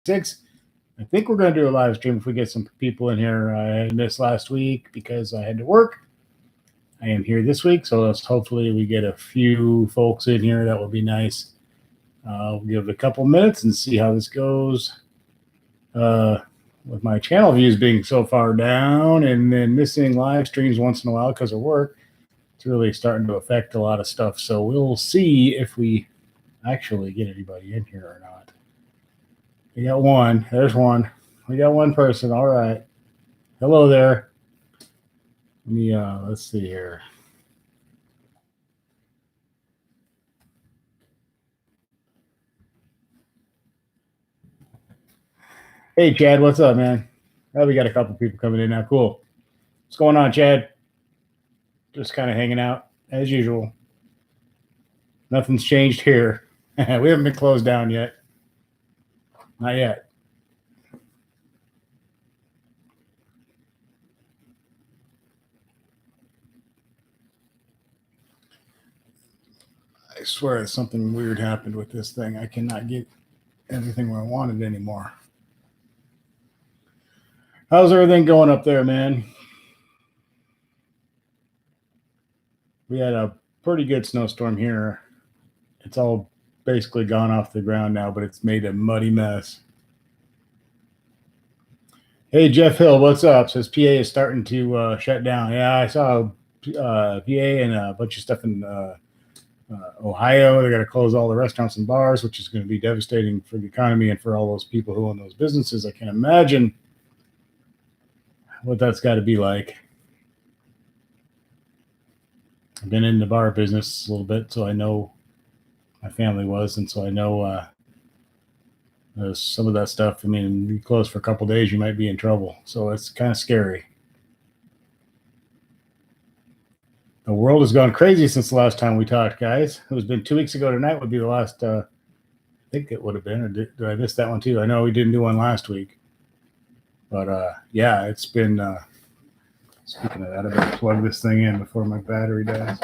6. I think we're going to do a live stream if we get some people in here. I missed last week because I had to work. I am here this week, so let's hopefully we get a few folks in here. That would be nice. I'll give it a couple minutes and see how this goes. With my channel views being so far down and then missing live streams once in a while because of work, it's really starting to affect a lot of stuff. So we'll see if we actually get anybody in here or not. We got one. There's one. We got one person. All right. Hello there. Let me, let's see here. Hey, Chad, what's up, man? Oh, we got a couple people coming in now. Cool. What's going on, Chad? Just kind of hanging out as usual. Nothing's changed here. We haven't been closed down yet. Not yet. I swear something weird happened with this thing. I cannot get everything where I wanted anymore. How's everything going up there, man? We had a pretty good snowstorm here. It's all basically gone off the ground now, but it's made a muddy mess. Hey, Jeff Hill, what's up? Says PA is starting to shut down. Yeah, I saw PA and a bunch of stuff in Ohio. They're going to close all the restaurants and bars, which is going to be devastating for the economy and for all those people who own those businesses. I can't imagine what that's got to be like. I've been in the bar business a little bit, so I know my family was, and so I know some of that stuff. I mean, you close for a couple of days, you might be in trouble. So it's kind of scary. The world has gone crazy since the last time we talked, guys. It was been 2 weeks ago tonight would be the last, I think it would have been, or did I miss that one too? I know we didn't do one last week. But yeah, it's been, speaking of that, I better plug this thing in before my battery dies.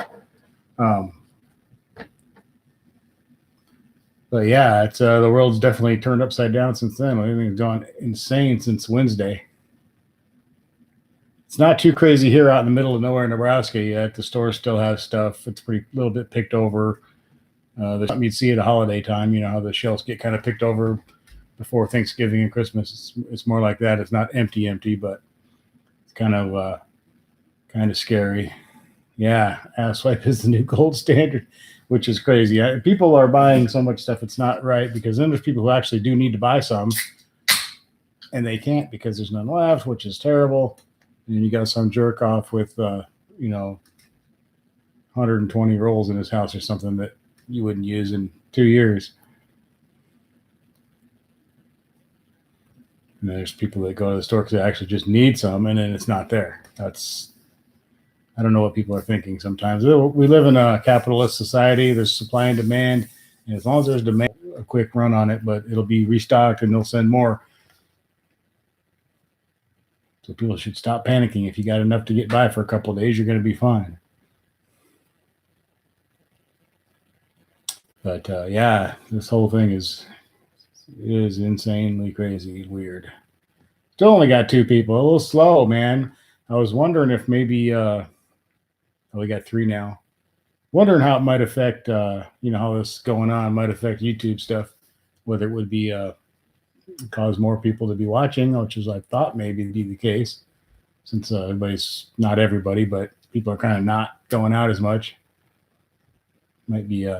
But yeah, it's the world's definitely turned upside down since then. Everything's gone insane since Wednesday. It's not too crazy here out in the middle of nowhere, Nebraska yet. The stores still have stuff. It's pretty little bit picked over. There's something you'd see at a holiday time. You know how the shelves get kind of picked over before Thanksgiving and Christmas. It's more like that. It's not empty, but it's kind of scary. Yeah, asswipe is the new gold standard, which is crazy. People are buying so much stuff, it's not right, because then there's people who actually do need to buy some, and they can't because there's none left, which is terrible. And you got some jerk off with, 120 rolls in his house or something that you wouldn't use in 2 years. And there's people that go to the store because they actually just need some, and then it's not there. I don't know what people are thinking sometimes. We live in a capitalist society. There's supply and demand. And as long as there's demand, a quick run on it, but it'll be restocked and they'll send more. So people should stop panicking. If you got enough to get by for a couple of days, you're going to be fine. But yeah, this whole thing is insanely crazy and weird. Still only got 2 people. A little slow, man. I was wondering if maybe we got 3 now. Wondering how it might affect, how this is going on might affect YouTube stuff, whether it would be cause more people to be watching, which is I thought maybe be the case, since not everybody, but people are kind of not going out as much. Might be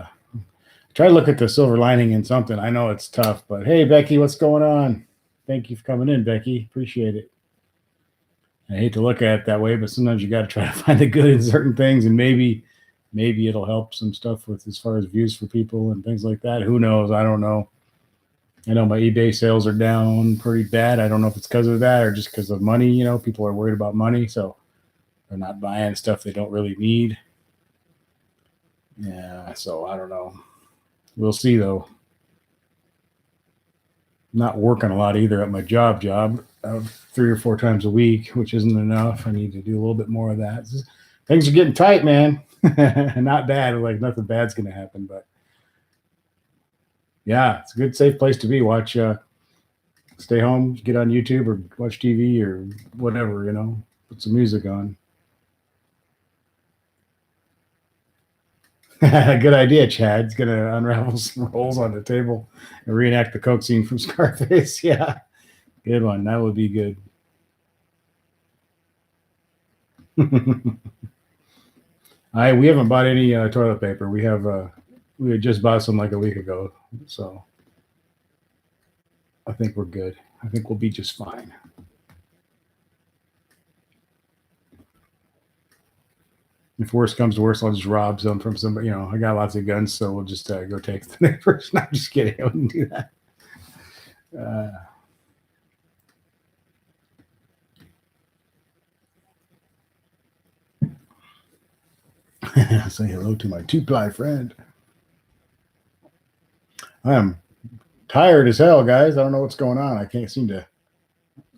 try to look at the silver lining in something. I know it's tough, but hey, Becky, what's going on? Thank you for coming in, Becky. Appreciate it. I hate to look at it that way, but sometimes you got to try to find the good in certain things, and maybe it'll help some stuff with as far as views for people and things like that. Who knows? I don't know. I know my eBay sales are down pretty bad. I don't know if it's because of that or just because of money. People are worried about money, so they're not buying stuff they don't really need. Yeah, so I don't know. We'll see, though. Not working a lot either at my job 3 or 4 times a week, which isn't enough. I need to do a little bit more of that. Things are getting tight, man. Not bad. Like nothing bad's going to happen, but yeah, it's a good, safe place to be. Watch Stay home, get on YouTube or watch TV or whatever, put some music on. Good idea, Chad. It's going to unravel some rolls on the table and reenact the Coke scene from Scarface. Yeah, good one. That would be good. We haven't bought any toilet paper. We had just bought some like a week ago, so I think we're good. I think we'll be just fine. If worse comes to worse, I'll just rob some from somebody. I got lots of guns, so we'll just go take the neighbors. No, I'm just kidding. I wouldn't do that. Say hello to my two-ply friend. I am tired as hell, guys. I don't know what's going on. I can't seem to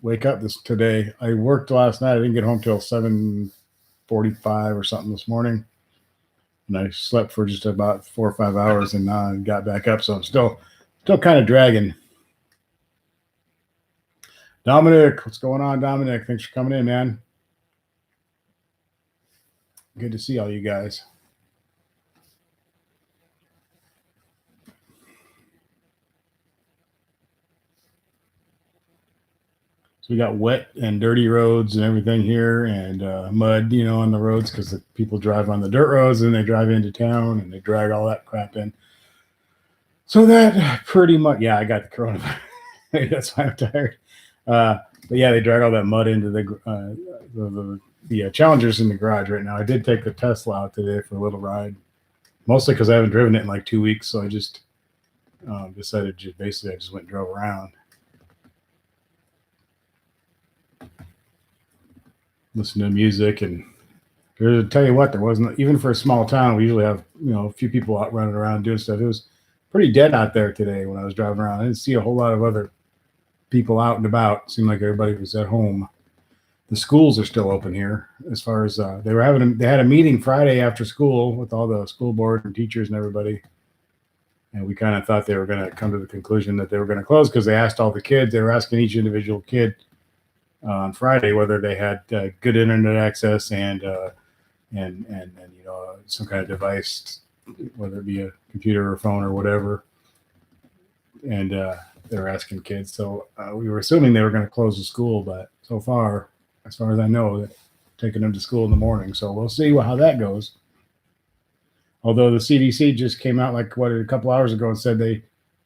wake up today. I worked last night. I didn't get home till 7:45 or something this morning, and I slept for just about 4 or 5 hours, and now I got back up. So I'm still kind of dragging. Dominic, what's going on, Dominic? Thanks for coming in, man. Good to see all you guys. So we got wet and dirty roads and everything here, and mud, on the roads because the people drive on the dirt roads and they drive into town and they drag all that crap in. So that pretty much, yeah, I got the coronavirus. That's why I'm tired. But yeah, they drag all that mud into the Challengers in the garage right now. I did take the Tesla out today for a little ride, mostly because I haven't driven it in like 2 weeks. So I just decided I just went and drove around. Listen to music, and to tell you what, there wasn't, even for a small town, we usually have a few people out running around doing stuff. It was pretty dead out there today when I was driving around. I didn't see a whole lot of other people out and about. It seemed like everybody was at home. The schools are still open here. As far as they had a meeting Friday after school with all the school board and teachers and everybody, and we kind of thought they were going to come to the conclusion that they were going to close because they asked all the kids. They were asking each individual kid on Friday whether they had good internet access and some kind of device, whether it be a computer or phone or whatever. And they were asking kids. So we were assuming they were going to close the school, but so far, as far as I know, they're taking them to school in the morning. So we'll see how that goes. Although the CDC just came out a couple hours ago and said there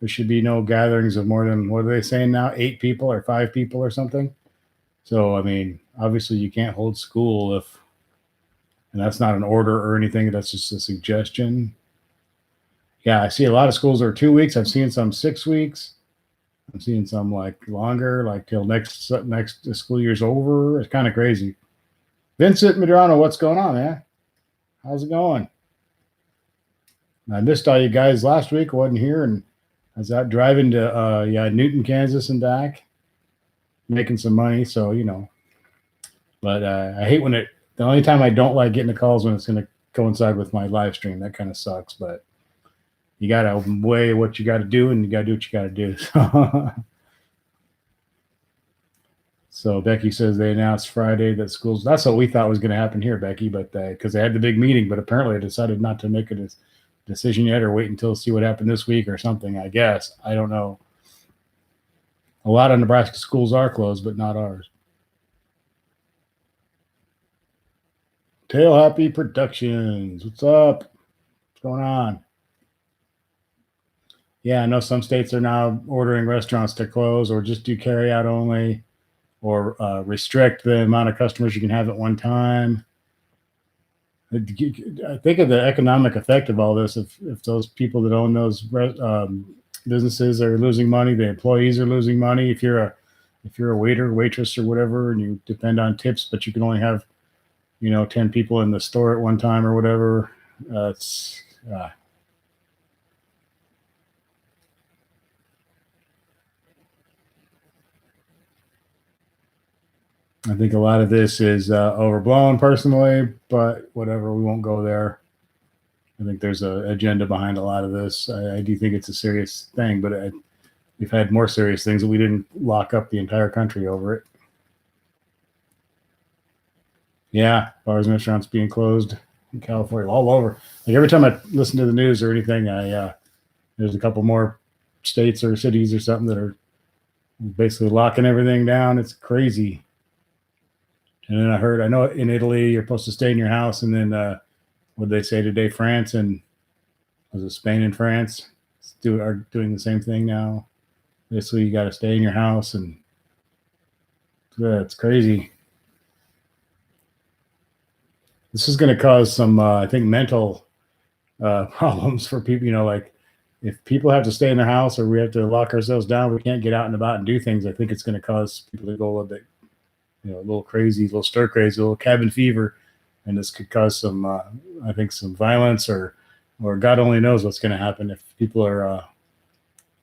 should be no gatherings of more than, what are they saying now, 8 people or 5 people or something. So, I mean, obviously you can't hold school and that's not an order or anything. That's just a suggestion. Yeah, I see a lot of schools are 2 weeks. I've seen some 6 weeks. I'm seeing some longer, till next school year's over. It's kind of crazy. Vincent Medrano, what's going on, man? How's it going? I missed all you guys last week. I wasn't here, and I was out driving to Newton, Kansas, and back, making some money. So but I hate when the only time I don't like getting the calls when it's going to coincide with my live stream. That kind of sucks, but you got to weigh what you got to do, and you got to do what you got to do. So Becky says they announced Friday that schools, that's what we thought was going to happen here, Becky, but because they had the big meeting, but apparently they decided not to make a decision yet or wait until see what happened this week or something, I guess. I don't know. A lot of Nebraska schools are closed, but not ours. Tail Happy Productions. What's up? What's going on? Yeah, I know some states are now ordering restaurants to close or just do carry out only, or restrict the amount of customers you can have at one time. I think of the economic effect of all this. If those people that own those businesses are losing money, the employees are losing money. If you're a waiter, waitress, or whatever, and you depend on tips, but you can only have 10 people in the store at one time or whatever, I think a lot of this is overblown personally, but whatever, we won't go there. I think there's an agenda behind a lot of this. I do think it's a serious thing, but we've had more serious things that we didn't lock up the entire country over it. Yeah, bars and restaurants being closed in California, all over. Like every time I listen to the news or anything, there's a couple more states or cities or something that are basically locking everything down. It's crazy. And then I know in Italy you're supposed to stay in your house, and then what did they say today? France and was it Spain and France are doing the same thing now. Basically, you got to stay in your house, and it's crazy. This is going to cause some, I think, mental problems for people. Like if people have to stay in their house or we have to lock ourselves down, we can't get out and about and do things. I think it's going to cause people to go a little bit, a little crazy, a little stir crazy, a little cabin fever, and this could cause some, I think, some violence or God only knows what's going to happen if people are.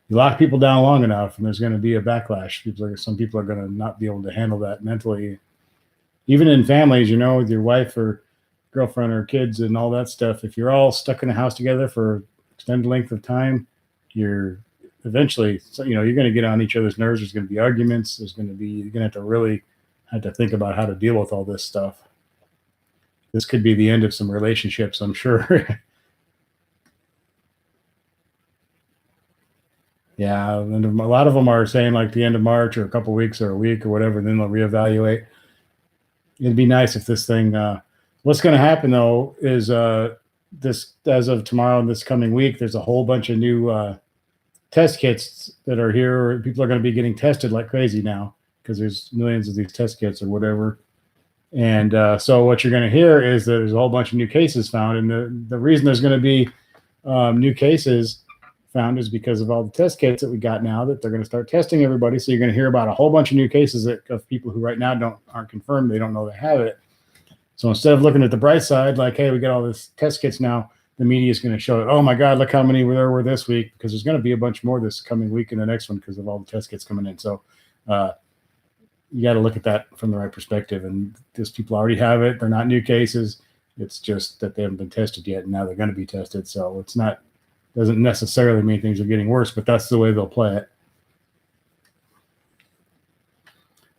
You lock people down long enough, and there's going to be a backlash. Some people are going to not be able to handle that mentally. Even in families, with your wife or girlfriend or kids and all that stuff, if you're all stuck in a house together for extended length of time, you're eventually, you're going to get on each other's nerves. There's going to be arguments. You're going to have to really have to think about how to deal with all this stuff. This could be the end of some relationships, I'm sure. Yeah, and a lot of them are saying like the end of March or a couple weeks or a week or whatever, and then they'll reevaluate. It'd be nice if this thing. What's going to happen though is this, as of tomorrow and this coming week, there's a whole bunch of new test kits that are here. People are going to be getting tested like crazy now because there's millions of these test kits or whatever. And so what you're going to hear is that there's a whole bunch of new cases found, and the reason there's going to be new cases found is because of all the test kits that we got now that they're going to start testing everybody. So you're going to hear about a whole bunch of new cases of people who right now aren't confirmed. They don't know they have it. So instead of looking at the bright side, like, hey, we got all this test kits now, the media is going to show it. Oh my God, look how many there were this week, because there's going to be a bunch more this coming week and the next one because of all the test kits coming in. So you got to look at that from the right perspective. And these people already have it. They're not new cases. It's just that they haven't been tested yet, and now they're going to be tested. So doesn't necessarily mean things are getting worse, but that's the way they'll play it.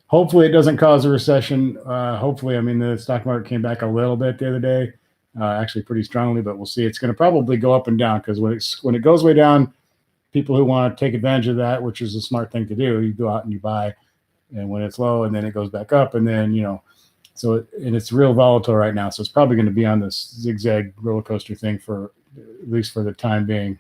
Hopefully it doesn't cause a recession. Hopefully, the stock market came back a little bit the other day, actually pretty strongly, but we'll see. It's going to probably go up and down because when it goes way down, people who want to take advantage of that, which is a smart thing to do, you go out and you buy, and when it's low, and then it goes back up, and then and it's real volatile right now, so it's probably going to be on this zigzag roller coaster thing for at least for the time being.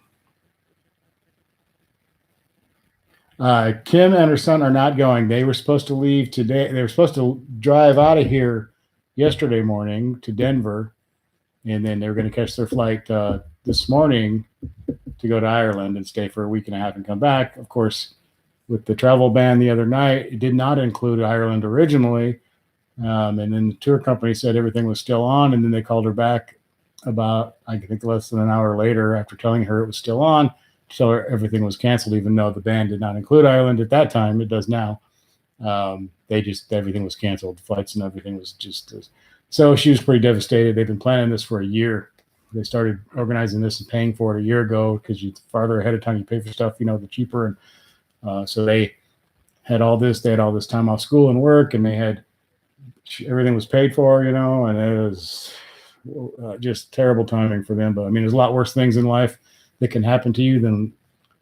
Kim and her son are not going. They were supposed to leave today. They were supposed to drive out of here yesterday morning to Denver, and then they were going to catch their flight this morning to go to Ireland and stay for a week and a half and come back. Of course, with the travel ban the other night, it did not include Ireland originally. And then the tour company said everything was still on, and then they called her back about, I think, less than an hour later after telling her it was still on. So everything was canceled, even though the ban did not include Ireland at that time. It does now. Everything was canceled. Flights and everything was just. So she was pretty devastated. They've been planning this for a year. They started organizing this and paying for it a year ago because the farther ahead of time you pay for stuff, the cheaper. And so they had all this. They had all this time off school and work, and they had everything was paid for, and it was just terrible timing for them. But there's a lot worse things in life that can happen to you than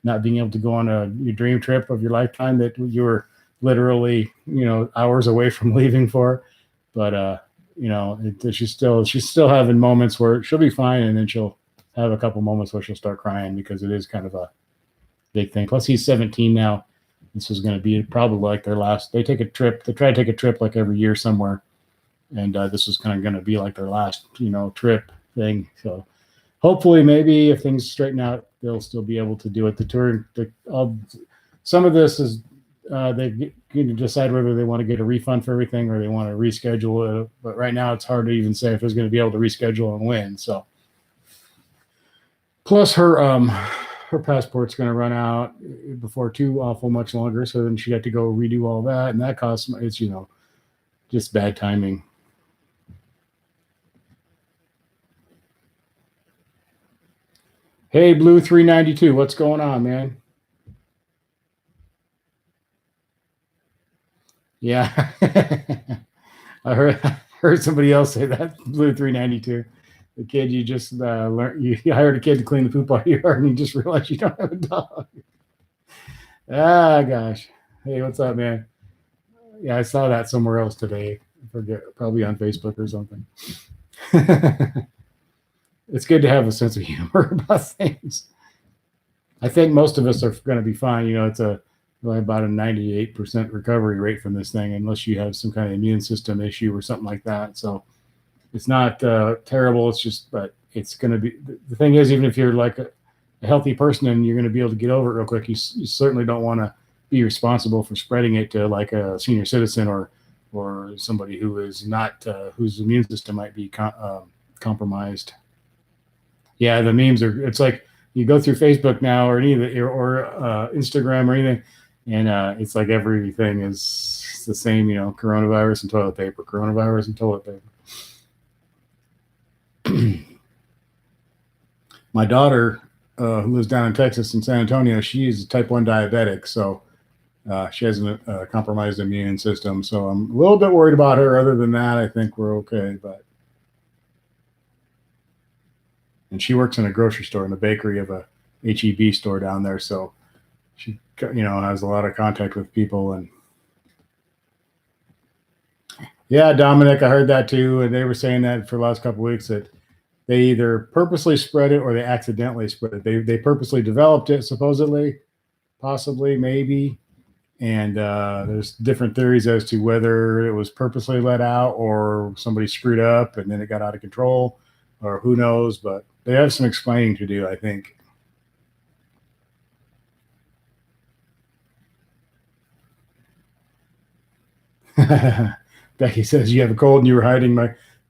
not being able to go on your dream trip of your lifetime that you were literally, hours away from leaving for. But she's still having moments where she'll be fine, and then she'll have a couple moments where she'll start crying because it is kind of a big thing. Plus, he's 17 now. This is going to be probably like their last. They take a trip. They try to take a trip like every year somewhere, and this is kind of going to be like their last, trip thing. So hopefully, maybe if things straighten out, they'll still be able to do it. The tour, some of this is they can decide whether they want to get a refund for everything or they want to reschedule it. But right now, it's hard to even say if it's going to be able to reschedule and when. So, plus her passport's going to run out before too awful much longer. So then she had to go redo all that, and that costs. It's just bad timing. Hey, Blue 392, what's going on, man? Yeah. I heard somebody else say that Blue 392. The kid you just learned, you hired a kid to clean the poop out of your yard, and you just realized you don't have a dog. Ah, gosh. Hey, what's up, man? Yeah, I saw that somewhere else today. I forget, probably on Facebook or something. It's good to have a sense of humor about things. I think most of us are going to be fine. It's about a 98% recovery rate from this thing, unless you have some kind of immune system issue or something like that. So it's not terrible. It's just, but it's going to be, the thing is, even if you're like a healthy person and you're going to be able to get over it real quick, you certainly don't want to be responsible for spreading it to like a senior citizen or somebody who is not, whose immune system might be compromised. Yeah, the memes are. It's like you go through Facebook now, or any of the, or Instagram or anything, and it's like everything is the same. Coronavirus and toilet paper, coronavirus and toilet paper. My daughter, who lives down in Texas in San Antonio, she's type 1 diabetic, so she has a compromised immune system. So I'm a little bit worried about her. Other than that, I think we're okay. And she works in a grocery store, in the bakery of a HEB store down there. So she, has a lot of contact with people. And yeah, Dominic, I heard that too. And they were saying that for the last couple of weeks that they either purposely spread it or they accidentally spread it. They purposely developed it, supposedly, possibly, maybe. And there's different theories as to whether it was purposely let out or somebody screwed up and then it got out of control, or who knows. But they have some explaining to do, I think. Becky says you have a cold and you were hiding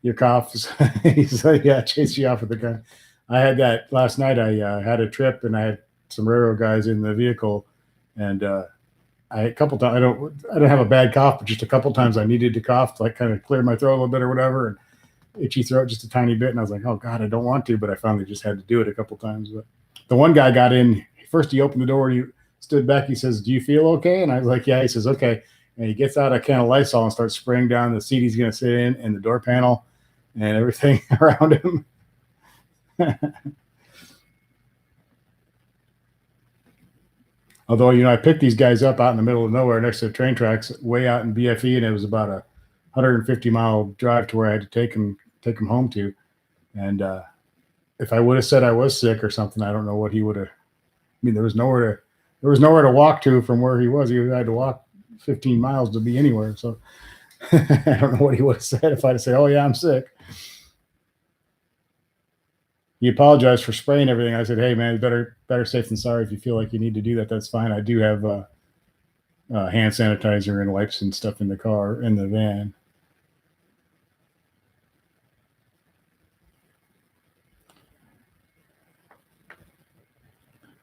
your coughs. He said, "Yeah, chase you off with a gun." I had that last night. I had a trip and I had some railroad guys in the vehicle, and a couple times I don't have a bad cough, but just a couple times I needed to cough to like kind of clear my throat a little bit or whatever, and itchy throat just a tiny bit, and I was like, oh God, I don't want to, but I finally just had to do it a couple times. But the one guy got in first. He opened the door. He stood back. He says, "Do you feel okay?" And I was like, "Yeah." He says, "Okay." And he gets out a can of Lysol and starts spraying down the seat he's going to sit in and the door panel and everything around him. Although, I picked these guys up out in the middle of nowhere next to the train tracks, way out in BFE, and it was about a 150-mile drive to where I had to take them home to. And if I would have said I was sick or something, I don't know what he would have. I mean, there was nowhere to walk to from where he was. He had to walk 15 miles to be anywhere. So I don't know what he would have said if I'd have said, "Oh yeah, I'm sick." He apologized for spraying everything. I said, "Hey man, better safe than sorry. If you feel like you need to do that, that's fine. I do have hand sanitizer and wipes and stuff in the car, in the van."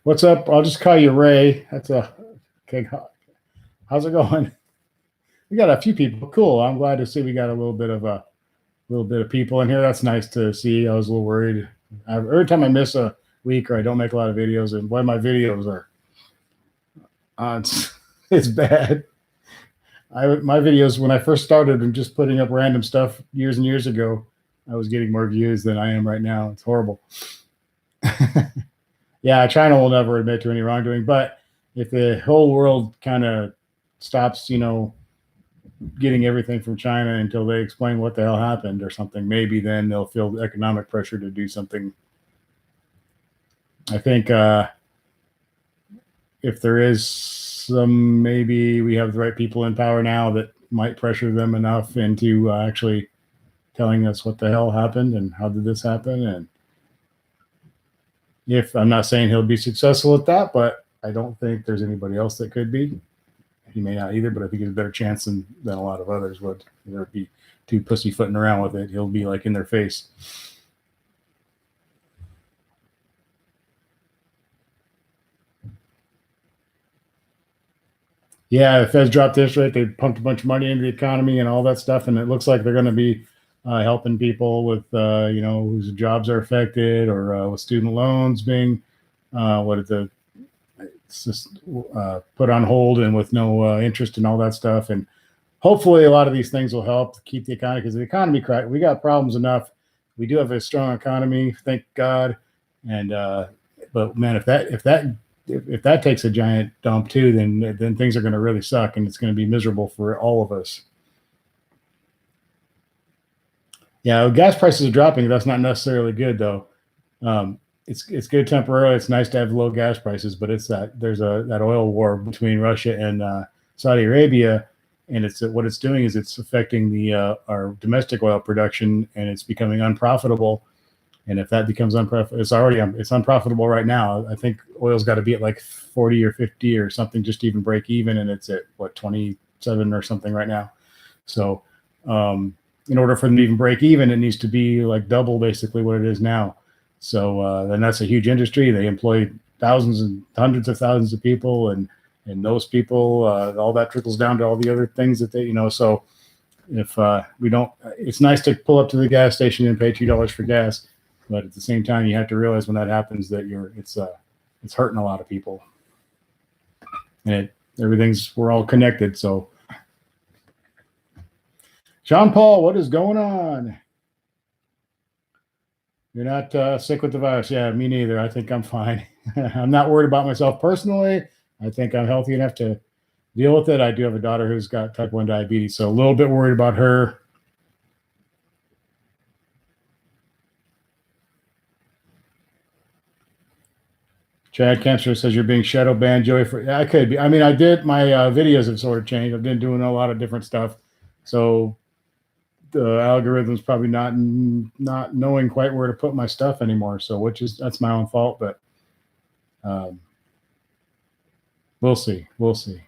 What's up? I'll just call you Ray. That's okay. How's it going? We got a few people. Cool. I'm glad to see we got a little bit of people in here. That's nice to see. I was a little worried. Every time I miss a week or I don't make a lot of videos, and boy, my videos are it's bad. My videos, when I first started and just putting up random stuff years and years ago, I was getting more views than I am right now. It's horrible. Yeah, China will never admit to any wrongdoing, but if the whole world kind of stops, getting everything from China until they explain what the hell happened or something, maybe then they'll feel the economic pressure to do something. I think if there is some, maybe we have the right people in power now that might pressure them enough into actually telling us what the hell happened and how did this happen. And if I'm not saying he'll be successful at that, but I don't think there's anybody else that could be. He may not either, but I think there's a better chance than a lot of others would. There'd be too pussyfooting around with it. He'll be like in their face. Yeah, the Feds dropped interest rate. They pumped a bunch of money into the economy and all that stuff, and it looks like they're going to be helping people with whose jobs are affected, or with student loans being it's just put on hold and with no interest and all that stuff. And hopefully a lot of these things will help keep the economy, because the economy crack. We got problems enough. We do have a strong economy, thank God. And but man, if that takes a giant dump too, then things are going to really suck, and it's going to be miserable for all of us. Yeah, gas prices are dropping. That's not necessarily good though. It's good temporarily. It's nice to have low gas prices, but it's there's that oil war between Russia and Saudi Arabia, and what it's doing is it's affecting our domestic oil production, and it's becoming unprofitable. And if that becomes unprofitable, it's unprofitable right now. I think oil's got to be at like 40 or 50 or something just to even break even, and it's at what 27 or something right now. So in order for them to even break even, it needs to be like double basically what it is now. So then that's a huge industry. They employ thousands and hundreds of thousands of people, and those people, all that trickles down to all the other things that they, So if we don't, it's nice to pull up to the gas station and pay $2 for gas, but at the same time, you have to realize when that happens that it's hurting a lot of people, and we're all connected. So, John Paul, what is going on? You're not sick with the virus? Yeah, me neither. I think I'm fine. I'm not worried about myself personally. I think I'm healthy enough to deal with it. I do have a daughter who's got type 1 diabetes, so a little bit worried about her. Chad Kempster says you're being shadow banned, Joey. I could be. I mean, I did. My videos have sort of changed. I've been doing a lot of different stuff, so the algorithm's probably not knowing quite where to put my stuff anymore. So, that's my own fault, but we'll see. We'll see.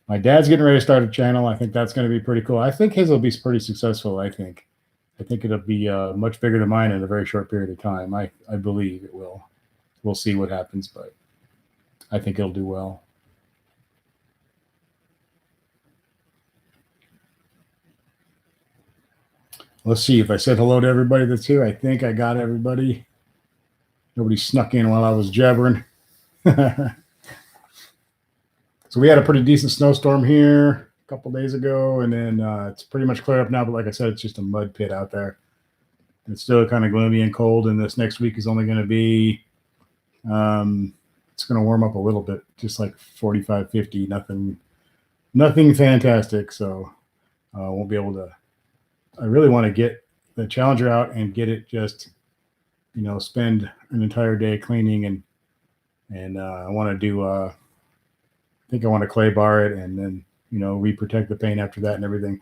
My dad's getting ready to start a channel. I think that's going to be pretty cool. I think his will be pretty successful. I think it'll be much bigger than mine in a very short period of time. I believe it will. We'll see what happens, but I think it'll do well. Let's see if I said hello to everybody that's here. I think I got everybody. Nobody snuck in while I was jabbering. So we had a pretty decent snowstorm here a couple days ago, and then it's pretty much cleared up now. But like I said, it's just a mud pit out there. It's still kind of gloomy and cold, and this next week is only going to be it's going to warm up a little bit, just like 45, 50, nothing fantastic. So I won't be able to. I really want to get the Challenger out and get it just, spend an entire day cleaning, and I want to do. I think I want to clay bar it and then re-protect the paint after that and everything.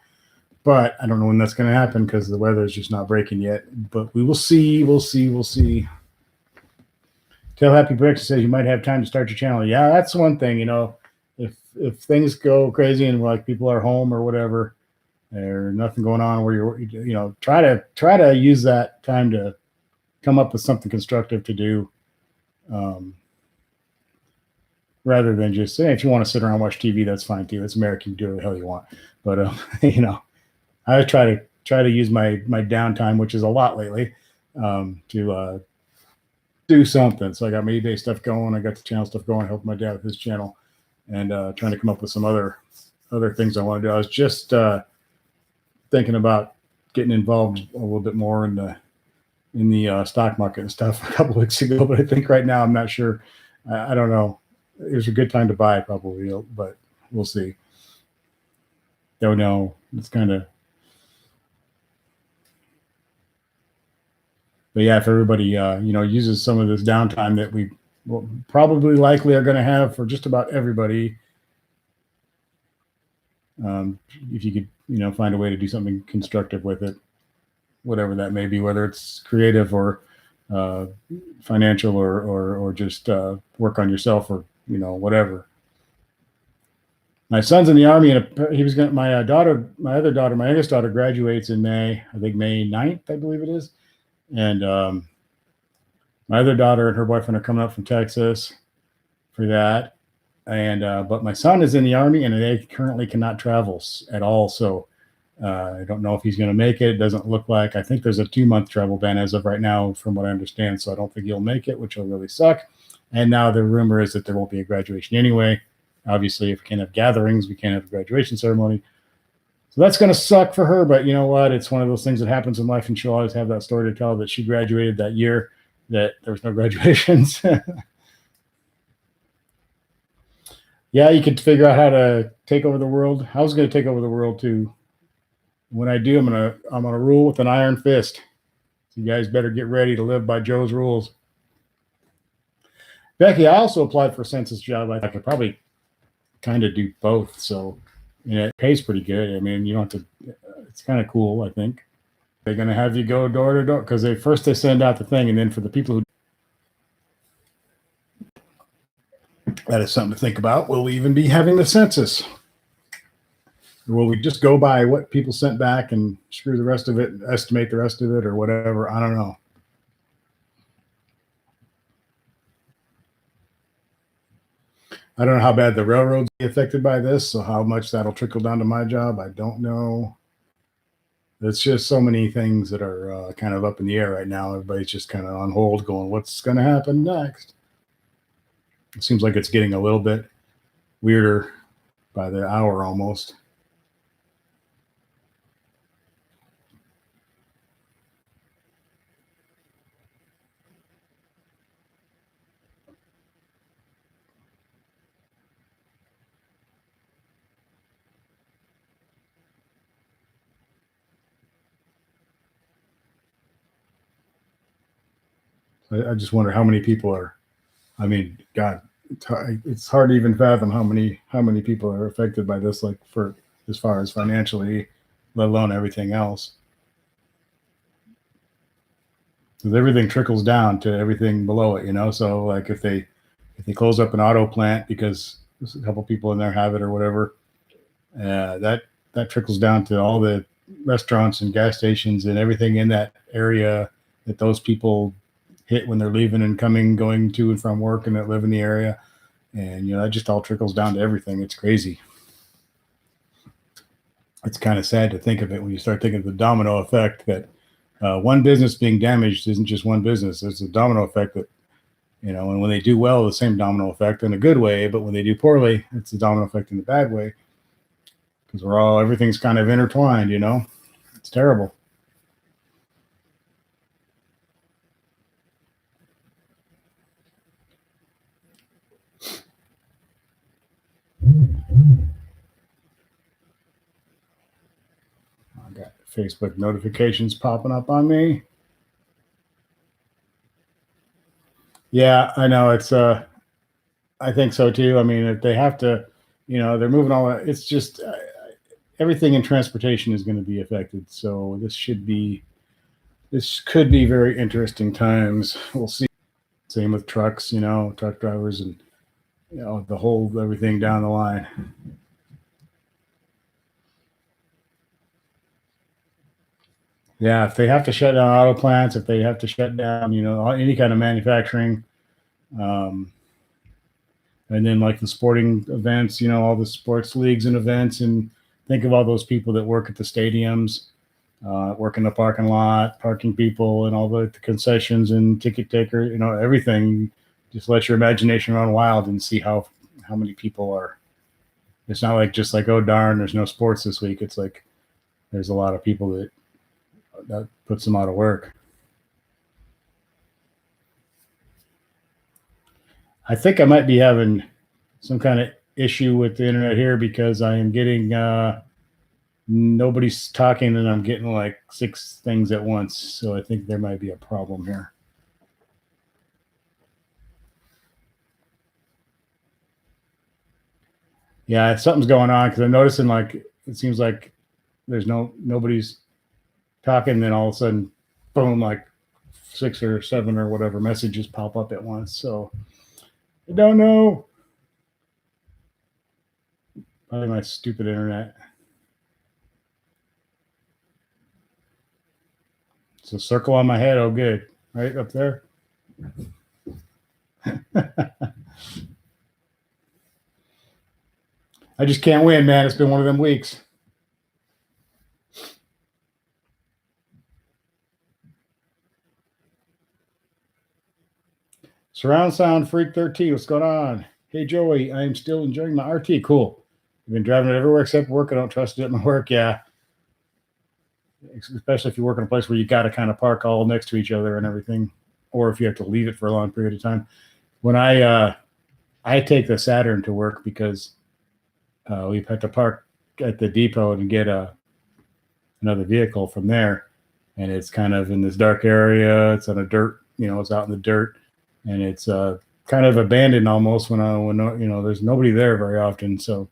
But I don't know when that's going to happen because the weather is just not breaking yet. But we will see. We'll see. Tell Happy Breakfast says you might have time to start your channel. Yeah, that's one thing. If things go crazy and like people are home or whatever, or nothing going on where you're try to use that time to come up with something constructive to do, rather than just say, if you want to sit around and watch TV, that's fine too. It's American, you do what the hell you want. But I try to use my downtime, which is a lot lately, to do something. So I got my eBay stuff going, I got the channel stuff going, helping my dad with his channel, and trying to come up with some other things I want to do. I was just thinking about getting involved a little bit more in the stock market and stuff a couple of weeks ago, but I think right now I'm not sure. I don't know. It was a good time to buy probably, but we'll see. Don't know. It's kind of. But yeah, if everybody uses some of this downtime that we probably likely are going to have for just about everybody, if you could find a way to do something constructive with it, whatever that may be, whether it's creative or financial or just work on yourself or whatever. My son's in the Army, and he was going. My other daughter, my youngest daughter, graduates in May. I think May 9th, I believe it is. And my other daughter and her boyfriend are coming up from Texas for that. And but my son is in the Army, and they currently cannot travel at all. So I don't know if he's going to make it. It doesn't look like. I think there's a 2-month travel ban as of right now, from what I understand. So I don't think he'll make it, which will really suck. And now the rumor is that there won't be a graduation anyway. obviously, if we can't have gatherings, we can't have a graduation ceremony. So that's going to suck for her. But you know what? It's one of those things that happens in life, and she'll always have that story to tell that she graduated that year, that there was no graduations. Yeah, you could figure out how to take over the world. I was going to take over the world too. When I do, I'm gonna rule with an iron fist. So you guys better get ready to live by Joe's rules. Becky, I also applied for a census job. I could probably kind of do both. So, it pays pretty good. I mean, you don't have to. It's kind of cool. I think they're gonna have you go door to door because they send out the thing, and then for the people who, that is something to think about. Will we even be having the census? Or will we just go by what people sent back and screw the rest of it, and estimate the rest of it, or whatever? I don't know. I don't know how bad the railroads be affected by this, so how much that'll trickle down to my job, I don't know. It's just so many things that are kind of up in the air right now. Everybody's just kind of on hold, going, "What's going to happen next?" It seems like it's getting a little bit weirder by the hour almost. I just wonder how many people are. I mean, God, it's hard to even fathom how many people are affected by this. Like for as far as financially, let alone everything else. Because everything trickles down to everything below it, you know. So like if they close up an auto plant because a couple people in there have it or whatever, that trickles down to all the restaurants and gas stations and everything in that area that those people hit when they're leaving and coming, going to and from work, and that live in the area. And that just all trickles down to everything. It's crazy. It's kind of sad to think of it when you start thinking of the domino effect that one business being damaged isn't just one business. There's a domino effect that, and when they do well, the same domino effect in a good way, but when they do poorly, it's a domino effect in the bad way because everything's kind of intertwined, It's terrible. I got Facebook notifications popping up on me. Yeah, I know. I think so too. I mean, if they have to, they're moving all that. It's just everything in transportation is going to be affected. So this could be very interesting times. We'll see. Same with trucks, truck drivers and, the whole everything down the line. Yeah, if they have to shut down auto plants, if they have to shut down, any kind of manufacturing, and then like the sporting events, all the sports leagues and events, and think of all those people that work at the stadiums, work in the parking lot, parking people, and all the concessions and ticket taker, everything. Just let your imagination run wild and see how many people are. It's not like just like, oh darn, there's no sports this week. It's like there's a lot of people that puts them out of work. I think I might be having some kind of issue with the internet here because I am getting nobody's talking and I'm getting like 6 things at once. So I think there might be a problem here. Yeah, something's going on because I'm noticing like it seems like there's nobody's talking, then all of a sudden, boom, like 6 or 7 or whatever messages pop up at once. So I don't know. Probably my stupid internet. It's a circle on my head. Oh, good. Right up there. I just can't win, man. It's been one of them weeks. Surround Sound Freak 13. What's going on? Hey, Joey, I'm still enjoying my RT. Cool. I've been driving it everywhere except work. I don't trust it at my work. Yeah. Especially if you work in a place where you got to kind of park all next to each other and everything, or if you have to leave it for a long period of time. When I take the Saturn to work because we've had to park at the depot and get another vehicle from there, and it's kind of in this dark area. It's on a dirt, it's out in the dirt, and it's kind of abandoned almost when there's nobody there very often. So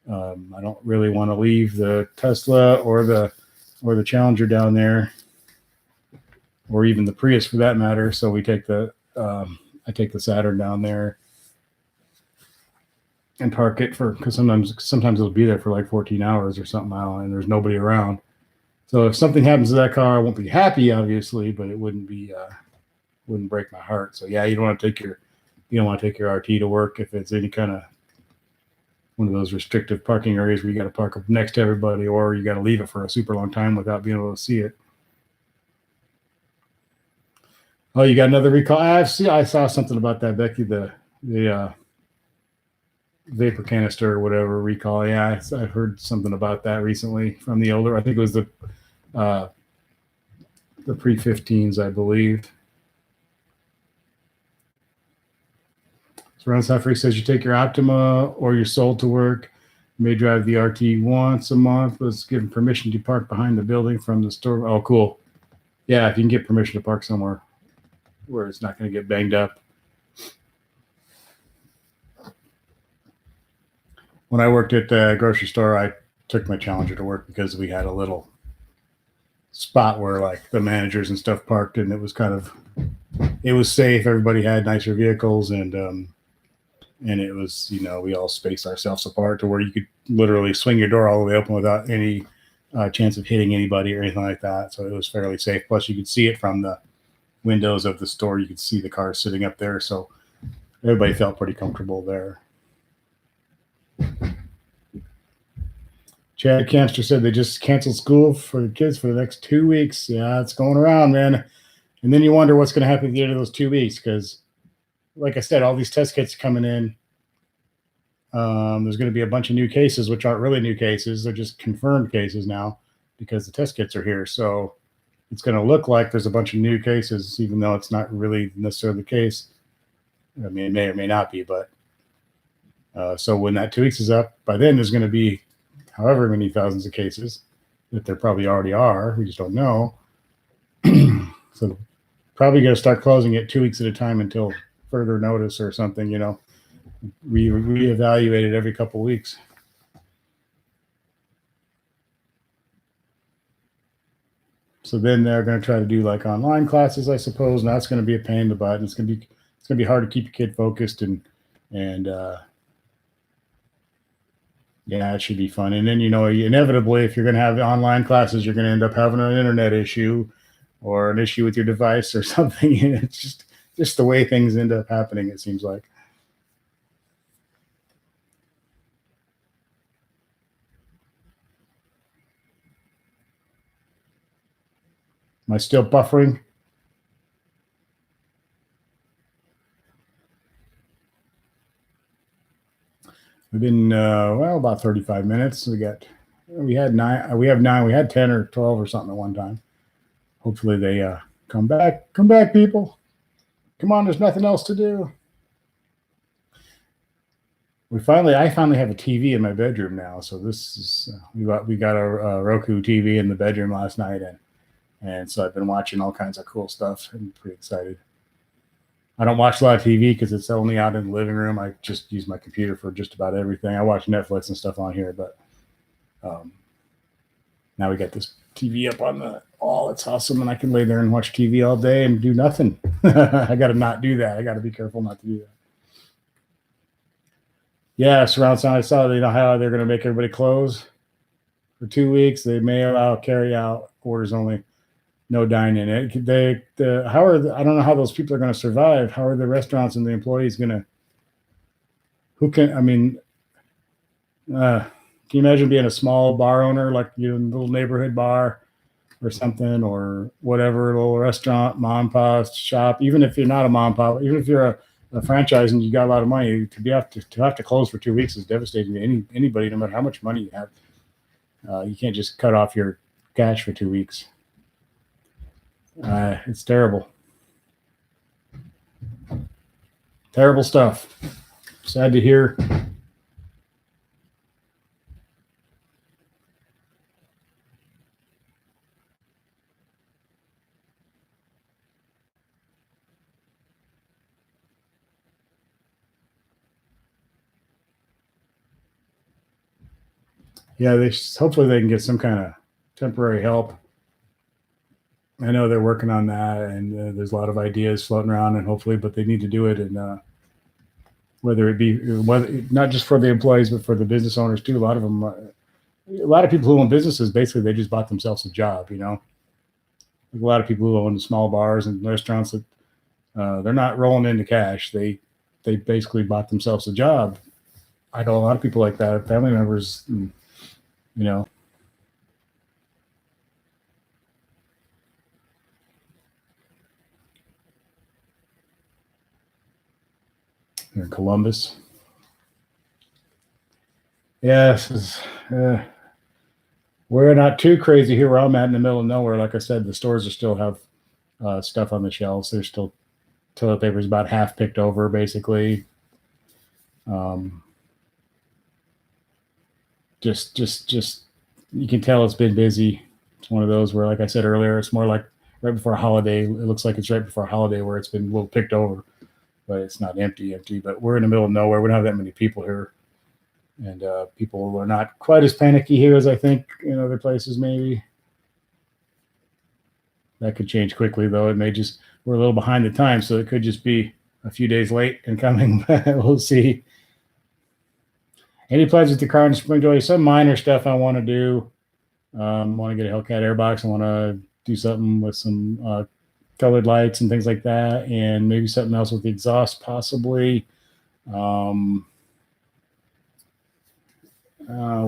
I don't really want to leave the Tesla or the Challenger down there, or even the Prius for that matter. So we take I take the Saturn down there and park it because sometimes it'll be there for like 14 hours or something, and there's nobody around. So if something happens to that car, I won't be happy, obviously, but it wouldn't break my heart. So yeah, you don't want to take your RT to work if it's any kind of one of those restrictive parking areas where you got to park up next to everybody, or you got to leave it for a super long time without being able to see it. Oh, you got another recall? I saw something about that, Becky. The vapor canister or whatever recall. Yeah, I've heard something about that recently from the older. I think it was the pre-15s, I believe. So Ron Safri says you take your Optima or your Soul to work. You may drive the RT once a month. Was given permission to park behind the building from the store. Oh, cool. Yeah, if you can get permission to park somewhere where it's not going to get banged up. When I worked at the grocery store, I took my Challenger to work because we had a little spot where like the managers and stuff parked, and it was safe. Everybody had nicer vehicles, and it was, we all spaced ourselves apart to where you could literally swing your door all the way open without any chance of hitting anybody or anything like that. So it was fairly safe. Plus, you could see it from the windows of the store. You could see the cars sitting up there. So everybody felt pretty comfortable there. Chad Camster said they just canceled school for the kids for the next 2 weeks. Yeah, it's going around, man. And then you wonder what's going to happen at the end of those 2 weeks because, like I said, all these test kits coming in. There's going to be a bunch of new cases, which aren't really new cases. They're just confirmed cases now because the test kits are here. So it's going to look like there's a bunch of new cases, even though it's not really necessarily the case. I mean, it may or may not be, but so when that 2 weeks is up, by then there's going to be however many thousands of cases that there probably already are. We just don't know. So probably going to start closing it 2 weeks at a time until further notice or something, we reevaluate it every couple of weeks. So then they're going to try to do like online classes, I suppose, and that's going to be a pain in the butt. And it's going to be hard to keep your kid focused and yeah, it should be fun. And then, inevitably, if you're going to have online classes, you're going to end up having an internet issue or an issue with your device or something. It's just the way things end up happening, it seems like. Am I still buffering? We've been about 35 minutes. We have 9. We had 10 or 12 or something at one time. Hopefully they come back. Come back, people. Come on, there's nothing else to do. I finally have a TV in my bedroom now. So this is we got a Roku TV in the bedroom last night, and so I've been watching all kinds of cool stuff. I'm pretty excited. I don't watch a lot of TV because it's only out in the living room. I just use my computer for just about everything. I watch Netflix and stuff on here, but now we got this TV up on the wall. It's awesome, and I can lay there and watch TV all day and do nothing. I got to not do that. I got to be careful not to do that. Yeah, surround sound. I saw how they're going to make everybody close for 2 weeks. They may allow carry out orders only. No dining. I don't know how those people are going to survive. How are the restaurants and the employees going to? Can you imagine being a small bar owner, like a little neighborhood bar or something, or whatever, little restaurant, mom and pop shop? Even if you're not a mom and pop, even if you're a franchise and you got a lot of money, to have to close for 2 weeks is devastating to anybody, no matter how much money you have. You can't just cut off your cash for 2 weeks. It's terrible. Terrible stuff. Sad to hear. Yeah, hopefully they can get some kind of temporary help. I know they're working on that, and there's a lot of ideas floating around, and hopefully, but they need to do it, and whether it be not just for the employees but for the business owners too. A lot of them, a lot of people who own businesses, basically they just bought themselves a job. A lot of people who own small bars and restaurants that they're not rolling into cash. They basically bought themselves a job. I know a lot of people like that, family members, in Columbus. Yes, we're not too crazy here where I'm at in the middle of nowhere. Like I said, the stores still have stuff on the shelves. There's still toilet paper is about half picked over, basically. Just you can tell it's been busy. It's one of those where, like I said earlier, it's more like right before a holiday. It looks like it's right before a holiday where it's been a little picked over, but it's not empty. But we're in the middle of nowhere. We don't have that many people here, and people are not quite as panicky here as I think in other places. Maybe that could change quickly, though. It may just we're a little behind the time, so it could just be a few days late and coming. We'll see. Any plans with the car in spring, Joey? Some minor stuff I want to do. Want to get a Hellcat airbox. I want to do something with some colored lights and things like that, and maybe something else with the exhaust, possibly. What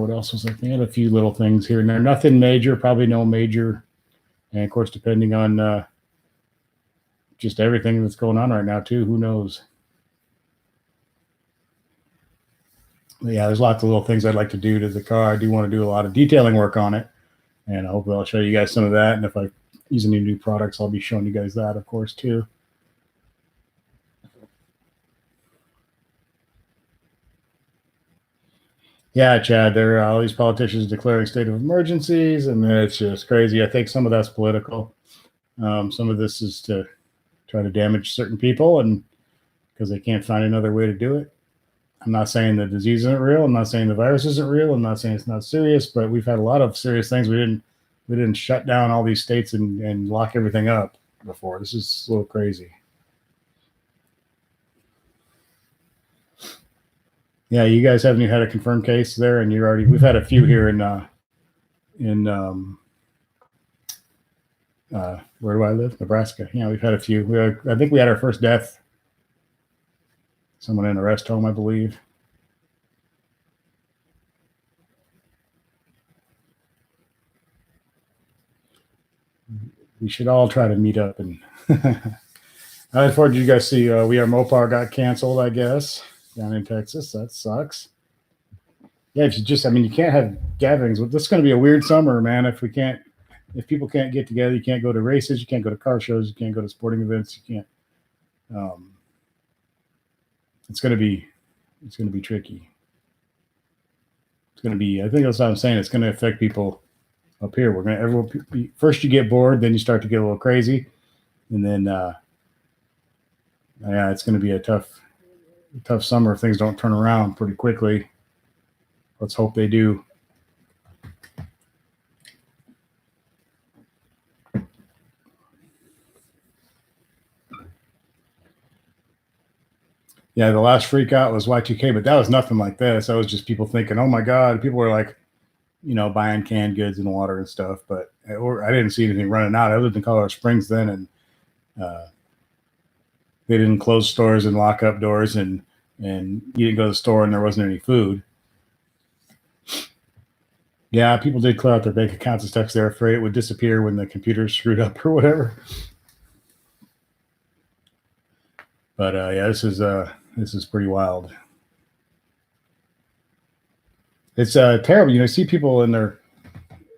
else was I thinking? I had a few little things here and there. Nothing major, probably no major. And of course, depending on just everything that's going on right now, too, who knows? Yeah, there's lots of little things I'd like to do to the car. I do want to do a lot of detailing work on it, and I hope I'll show you guys some of that. And if I use any new products, I'll be showing you guys that, of course, too. Yeah, Chad, there are all these politicians declaring state of emergencies, and it's just crazy. I think some of that's political. Some of this is to try to damage certain people, and because they can't find another way to do it. I'm not saying the disease isn't real. I'm not saying the virus isn't real. I'm not saying it's not serious, but we've had a lot of serious things. We didn't shut down all these states and lock everything up before. This is a little crazy. Yeah, you guys haven't even had a confirmed case there, and we've had a few here in where do I live? Nebraska. Yeah, we've had a few. I think we had our first death. Someone in a rest home, I believe. We should all try to meet up. And I look forward to you guys see. We Are Mopar got canceled, I guess, down in Texas. That sucks. Yeah, you can't have gatherings. This is going to be a weird summer, man. If people can't get together, you can't go to races, you can't go to car shows, you can't go to sporting events, you can't. It's going to be tricky. It's going to be. I think that's what I'm saying. It's going to affect people up here. First you get bored, then you start to get a little crazy, and then it's going to be a tough summer if things don't turn around pretty quickly. Let's hope they do. Yeah, the last freak out was Y2K, but that was nothing like this. That was just people thinking, oh my God. People were like, buying canned goods and water and stuff. But I didn't see anything running out. I lived in Colorado Springs then, and they didn't close stores and lock up doors, and you didn't go to the store and there wasn't any food. Yeah, people did clear out their bank accounts and stuff because they're afraid it would disappear when the computer screwed up or whatever. But yeah, this is pretty wild. It's terrible. You know, see people in their,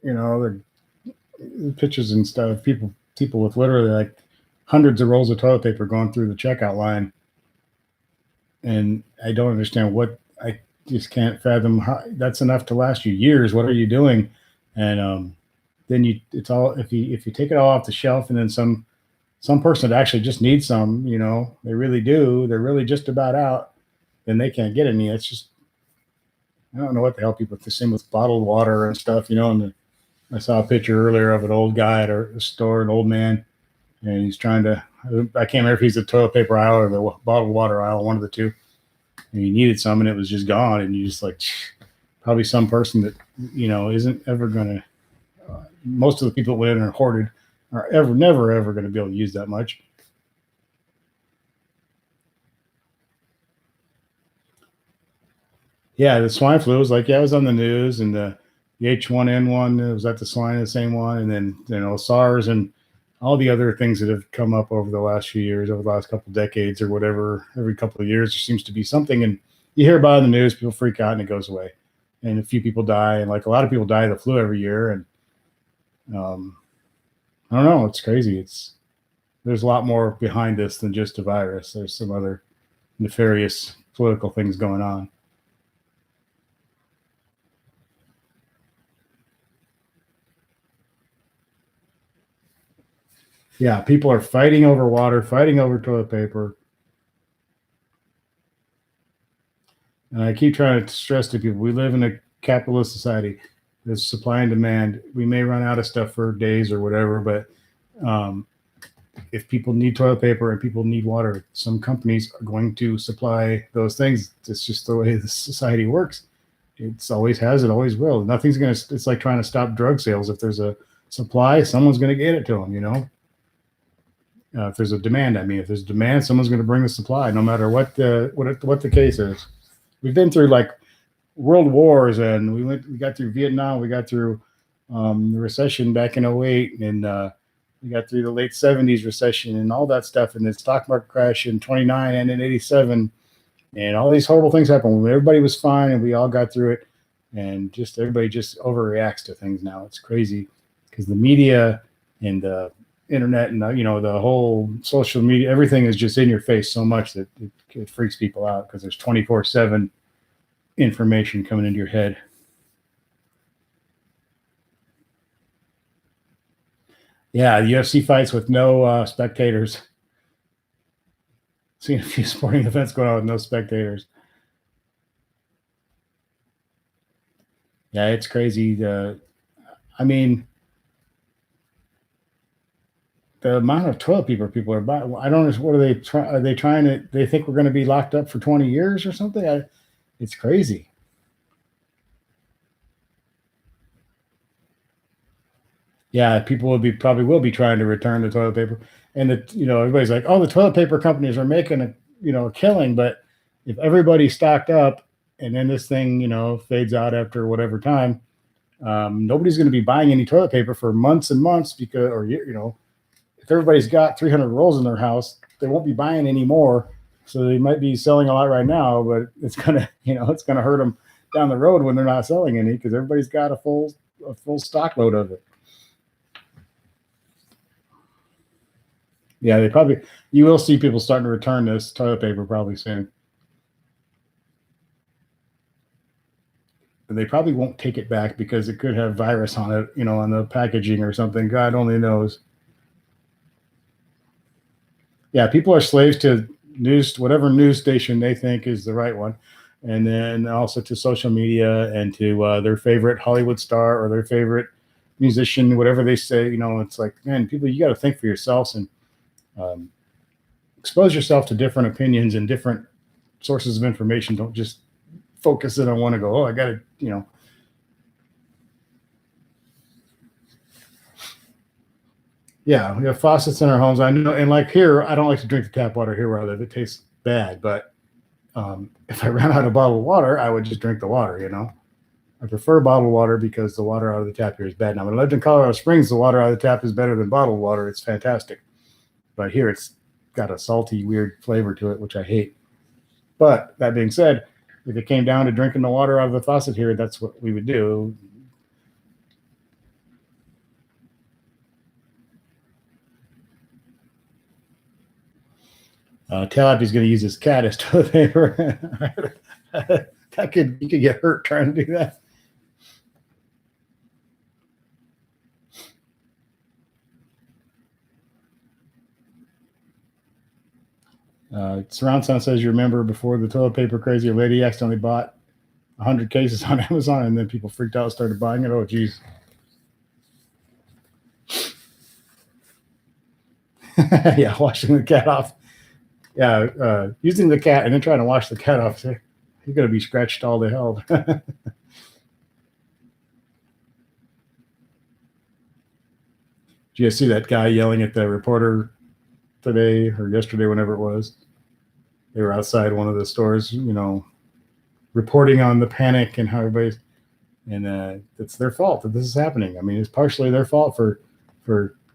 you know, their pictures and stuff. People with literally like hundreds of rolls of toilet paper going through the checkout line, and I don't understand what I just can't fathom how that's enough to last you years. What are you doing? And then you it's all if you take it all off the shelf, and then some person that actually just needs some, you know, they really do. They're really just about out, then they can't get any. It's just I don't know what the hell people. The same with bottled water and stuff, you know. And I saw a picture earlier of an old guy at a store, an old man, and he's trying to. I can't remember if he's the toilet paper aisle or the bottled water aisle, one of the two. And he needed some, and it was just gone. And you just like, probably some person that you know isn't ever going to. Most of the people that went in and hoarded are never ever going to be able to use that much. Yeah, the swine flu was like, yeah, it was on the news, and the H1N1 was that the swine, the same one, and then you know SARS and all the other things that have come up over the last few years, over the last couple of decades or whatever. Every couple of years, there seems to be something, and you hear about it in the news, people freak out, and it goes away, and a few people die, and like a lot of people die of the flu every year, and um, I don't know, it's crazy. It's there's a lot more behind this than just a virus. There's some other nefarious political things going on. Yeah, people are fighting over water, fighting over toilet paper. And I keep trying to stress to people we live in a capitalist society. There's supply and demand. We may run out of stuff for days or whatever, but um, if people need toilet paper and people need water, some companies are going to supply those things. It's just the way the society works. It's always has, it always will. Nothing's going to, it's like trying to stop drug sales. If there's a supply, someone's going to get it to them, you know? If there's a demand, I mean, if there's demand, someone's going to bring the supply, no matter what the case is. We've been through like world wars, and we got through Vietnam, we got through the recession back in '08, and we got through the late '70s recession and all that stuff, and the stock market crash in '29 and in '87, and all these horrible things happened when everybody was fine and we all got through it, and just everybody just overreacts to things now. It's crazy because the media and the internet and you know the whole social media, everything is just in your face so much that it freaks people out because there's 24/7 information coming into your head. Yeah, the UFC fights with no spectators. Seen a few sporting events going on with no spectators. Yeah, it's crazy. I mean, the amount of toilet paper people are buying. I don't know. What are they trying? Are they trying to? They think we're going to be locked up for 20 years or something? It's crazy. Yeah, people will be probably will be trying to return the toilet paper, and the you know everybody's like, oh, the toilet paper companies are making a a killing, but if everybody's stocked up, and then this thing fades out after whatever time, nobody's going to be buying any toilet paper for months and months because, or if everybody's got 300 rolls in their house, they won't be buying any more. So they might be selling a lot right now, but it's gonna it's gonna hurt them down the road when they're not selling any because everybody's got a full stock load of it. Yeah, they probably you will see people starting to return this toilet paper probably soon. And they probably won't take it back because it could have virus on it, on the packaging or something. God only knows. Yeah, people are slaves to whatever news station they think is the right one, and then also to social media and to their favorite Hollywood star or their favorite musician, whatever they say. It's like, man, people, you got to think for yourselves and um, expose yourself to different opinions and different sources of information. Don't just focus it on one and go, oh, I got to. Yeah, we have faucets in our homes. I know, and like here, I don't like to drink the tap water here where I live. It tastes bad, but if I ran out of bottled water, I would just drink the water. I prefer bottled water because the water out of the tap here is bad. Now, when I lived in Colorado Springs, the water out of the tap is better than bottled water. It's fantastic, but here it's got a salty, weird flavor to it, which I hate. But that being said, if it came down to drinking the water out of the faucet here, that's what we would do. Talapi's going to use his cat as toilet paper. You could get hurt trying to do that. Surround Sound says, you remember before the toilet paper crazy, a lady accidentally bought 100 cases on Amazon, and then people freaked out and started buying it. Oh, geez. Yeah, washing the cat off. Yeah, using the cat and then trying to wash the cat off. You're going to be scratched all to hell. Did you guys see that guy yelling at the reporter today or yesterday, whenever it was? They were outside one of the stores, reporting on the panic and how everybody's, and it's their fault that this is happening. I mean, it's partially their fault for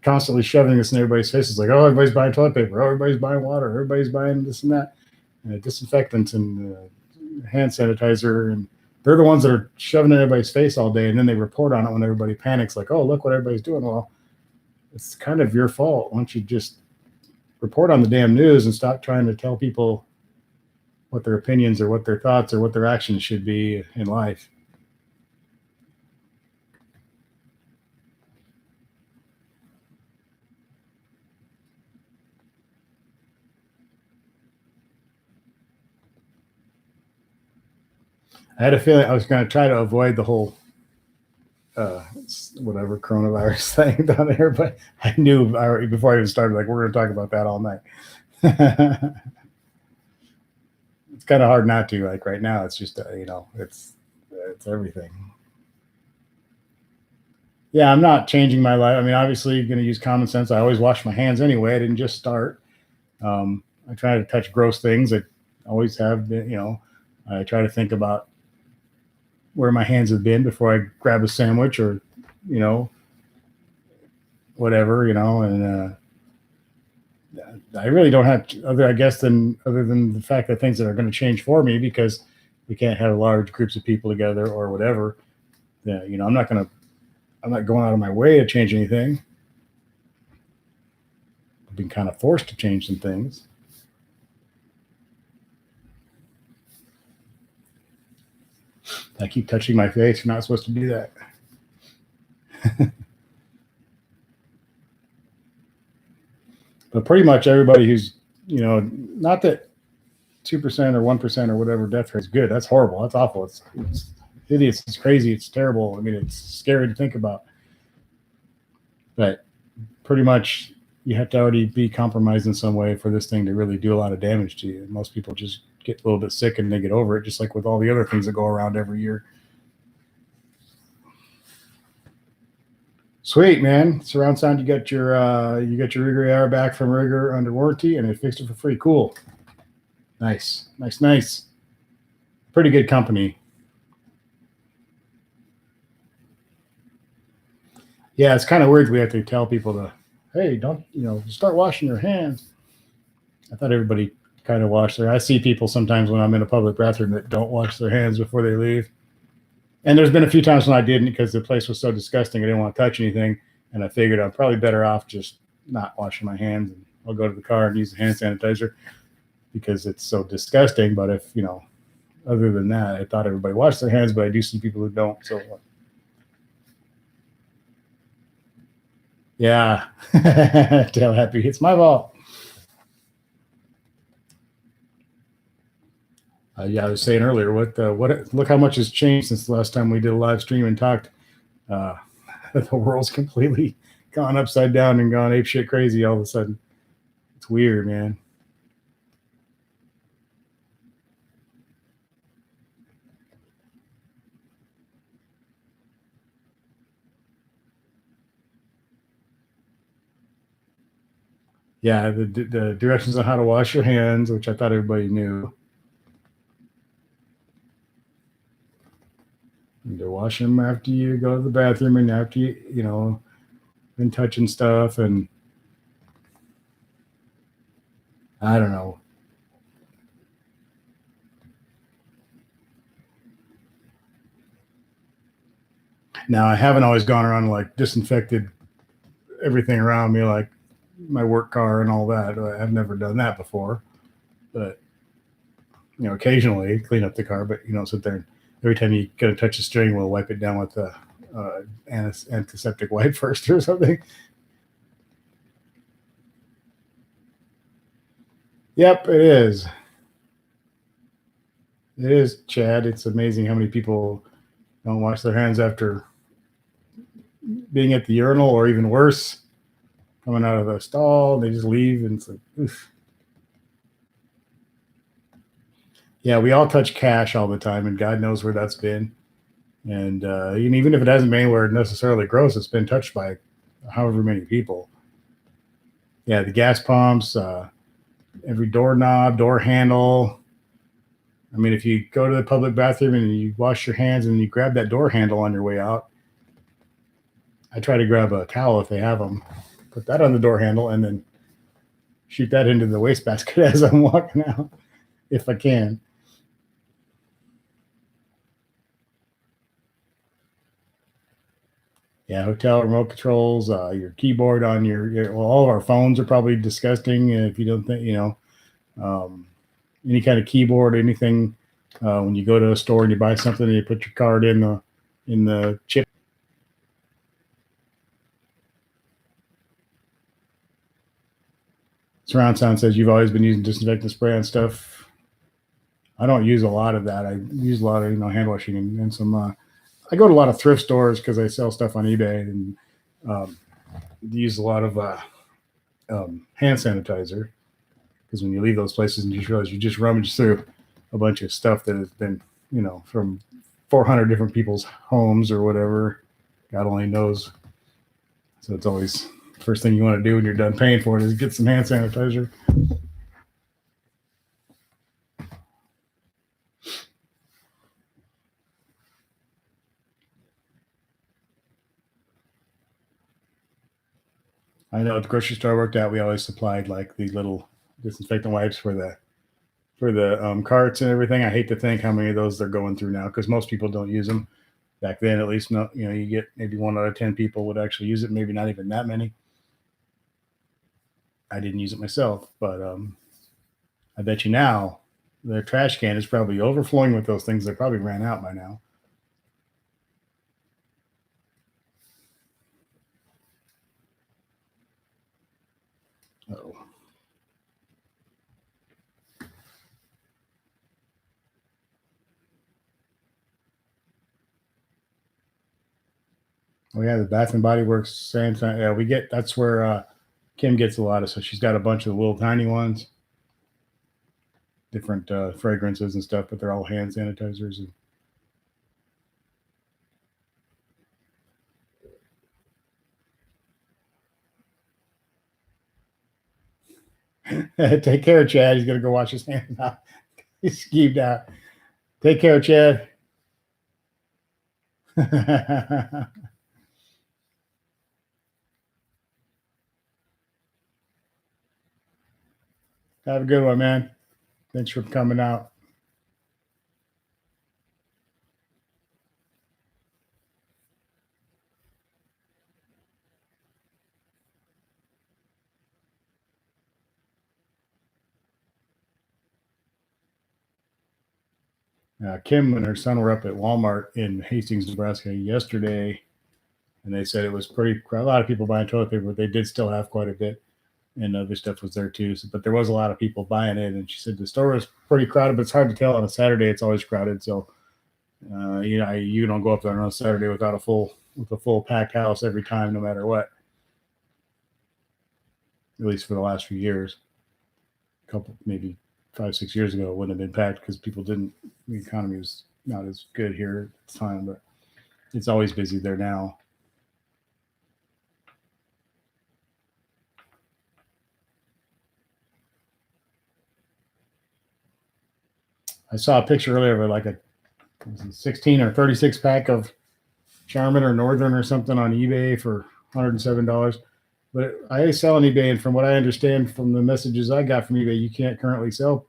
constantly shoving this in everybody's faces, like, oh, everybody's buying toilet paper, oh, everybody's buying water, everybody's buying this and that, disinfectants and hand sanitizer, and they're the ones that are shoving in everybody's face all day, and then they report on it when everybody panics, like, oh, look what everybody's doing. Well, it's kind of your fault. Why don't you just report on the damn news and stop trying to tell people what their opinions or what their thoughts or what their actions should be in life. I had a feeling I was going to try to avoid the whole whatever coronavirus thing down there, but I knew before I even started, like, we're going to talk about that all night. It's kind of hard not to. Like right now, it's just it's everything. Yeah, I'm not changing my life. I mean, obviously, you're going to use common sense. I always wash my hands anyway. I didn't just start. I try to touch gross things. I always have been. I try to think about where my hands have been before I grab a sandwich or, whatever, and I really don't have other than the fact that things that are going to change for me because we can't have large groups of people together or whatever. Yeah, I'm not going out of my way to change anything. I've been kind of forced to change some things. I keep touching my face. You're not supposed to do that. But pretty much everybody who's, not that 2% or 1% or whatever death rate is good. That's horrible. That's awful. It's idiots. It's crazy. It's terrible. I mean, it's scary to think about. But pretty much you have to already be compromised in some way for this thing to really do a lot of damage to you. Most people just get a little bit sick and they get over it, just like with all the other things that go around every year. Sweet, man. Surround Sound, you got your Rigger AR back from Rigger under warranty, and they fixed it for free. Cool. Nice. Pretty good company. Yeah, it's kind of weird. We have to tell people to, hey, don't, start washing your hands. I thought everybody kind of washed I see people sometimes when I'm in a public bathroom that don't wash their hands before they leave. And there's been a few times when I didn't because the place was so disgusting. I didn't want to touch anything. And I figured I'm probably better off just not washing my hands. And I'll go to the car and use the hand sanitizer because it's so disgusting. But if, other than that, I thought everybody washed their hands, but I do see people who don't. So, yeah. Tell Happy, it's my fault. Yeah, I was saying earlier, look how much has changed since the last time we did a live stream and talked. The world's completely gone upside down and gone apeshit crazy all of a sudden. It's weird, man. Yeah, the directions on how to wash your hands, which I thought everybody knew. To wash them after you go to the bathroom and after you, been touching stuff and I don't know. Now I haven't always gone around and like disinfected everything around me, like my work car and all that. I've never done that before, but occasionally clean up the car. But you don't sit there and every time you get to touch the steering wheel, wipe it down with the antiseptic wipe first or something. Yep, it is. It is, Chad. It's amazing how many people don't wash their hands after being at the urinal, or even worse, coming out of the stall. They just leave, and it's like, oof. Yeah, we all touch cash all the time, and God knows where that's been. And even if it hasn't been anywhere necessarily gross, it's been touched by however many people. Yeah, the gas pumps, every doorknob, door handle. I mean, if you go to the public bathroom and you wash your hands and you grab that door handle on your way out, I try to grab a towel if they have them, put that on the door handle, and then shoot that into the wastebasket as I'm walking out, if I can. Yeah, hotel remote controls, your keyboard on well, all of our phones are probably disgusting if you don't think, any kind of keyboard, anything. When you go to a store and you buy something and you put your card in the chip. Surround sound says you've always been using disinfectant spray on stuff. I don't use a lot of that. I use a lot of hand washing and some. I go to a lot of thrift stores because I sell stuff on eBay and use a lot of hand sanitizer, because when you leave those places and you just realize you just rummage through a bunch of stuff that has been from 400 different people's homes or whatever. God only knows. So it's always the first thing you want to do when you're done paying for it is get some hand sanitizer. I know at the grocery store I worked at, we always supplied like the little disinfectant wipes for the carts and everything. I hate to think how many of those they're going through now, because most people don't use them. Back then, at least, no, you get maybe 1 out of 10 people would actually use it. Maybe not even that many. I didn't use it myself, but I bet you now the trash can is probably overflowing with those things. They probably ran out by now. Uh-oh. Oh yeah, the Bath and Body Works same thing. Yeah, that's where Kim gets a lot of. So she's got a bunch of little tiny ones, different fragrances and stuff, but they're all hand sanitizers. Take care, Chad. He's gonna go wash his hands now. He's skeeved out. Take care, Chad. Have a good one, man. Thanks for coming out. Kim and her son were up at Walmart in Hastings, Nebraska yesterday, and they said it was a lot of people buying toilet paper, but they did still have quite a bit, and other stuff was there too. So, but there was a lot of people buying it, and she said the store was pretty crowded, but it's hard to tell on a Saturday. It's always crowded, so you don't go up there on a Saturday with a full packed house every time, no matter what. At least for the last few years, maybe 5-6 years ago, it wouldn't have been packed because the economy was not as good here at the time, but it's always busy there now. I saw a picture earlier of like a 16 or 36 pack of Charmin or Northern or something on eBay for $107. But I sell on eBay, and from what I understand from the messages I got from eBay, you can't currently sell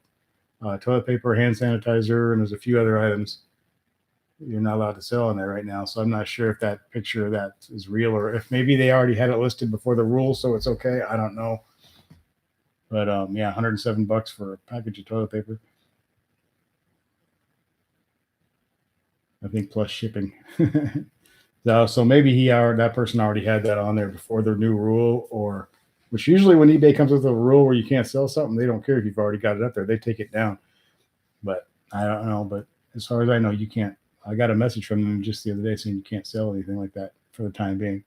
toilet paper, hand sanitizer, and there's a few other items you're not allowed to sell on there right now. So I'm not sure if that picture of that is real or if maybe they already had it listed before the rule, so it's okay. I don't know. But yeah, $107 for a package of toilet paper. I think plus shipping. So maybe that person already had that on there before the new rule, or which usually when eBay comes with a rule where you can't sell something, they don't care if you've already got it up there. They take it down. But I don't know. But as far as I know, you can't. I got a message from them just the other day saying you can't sell anything like that for the time being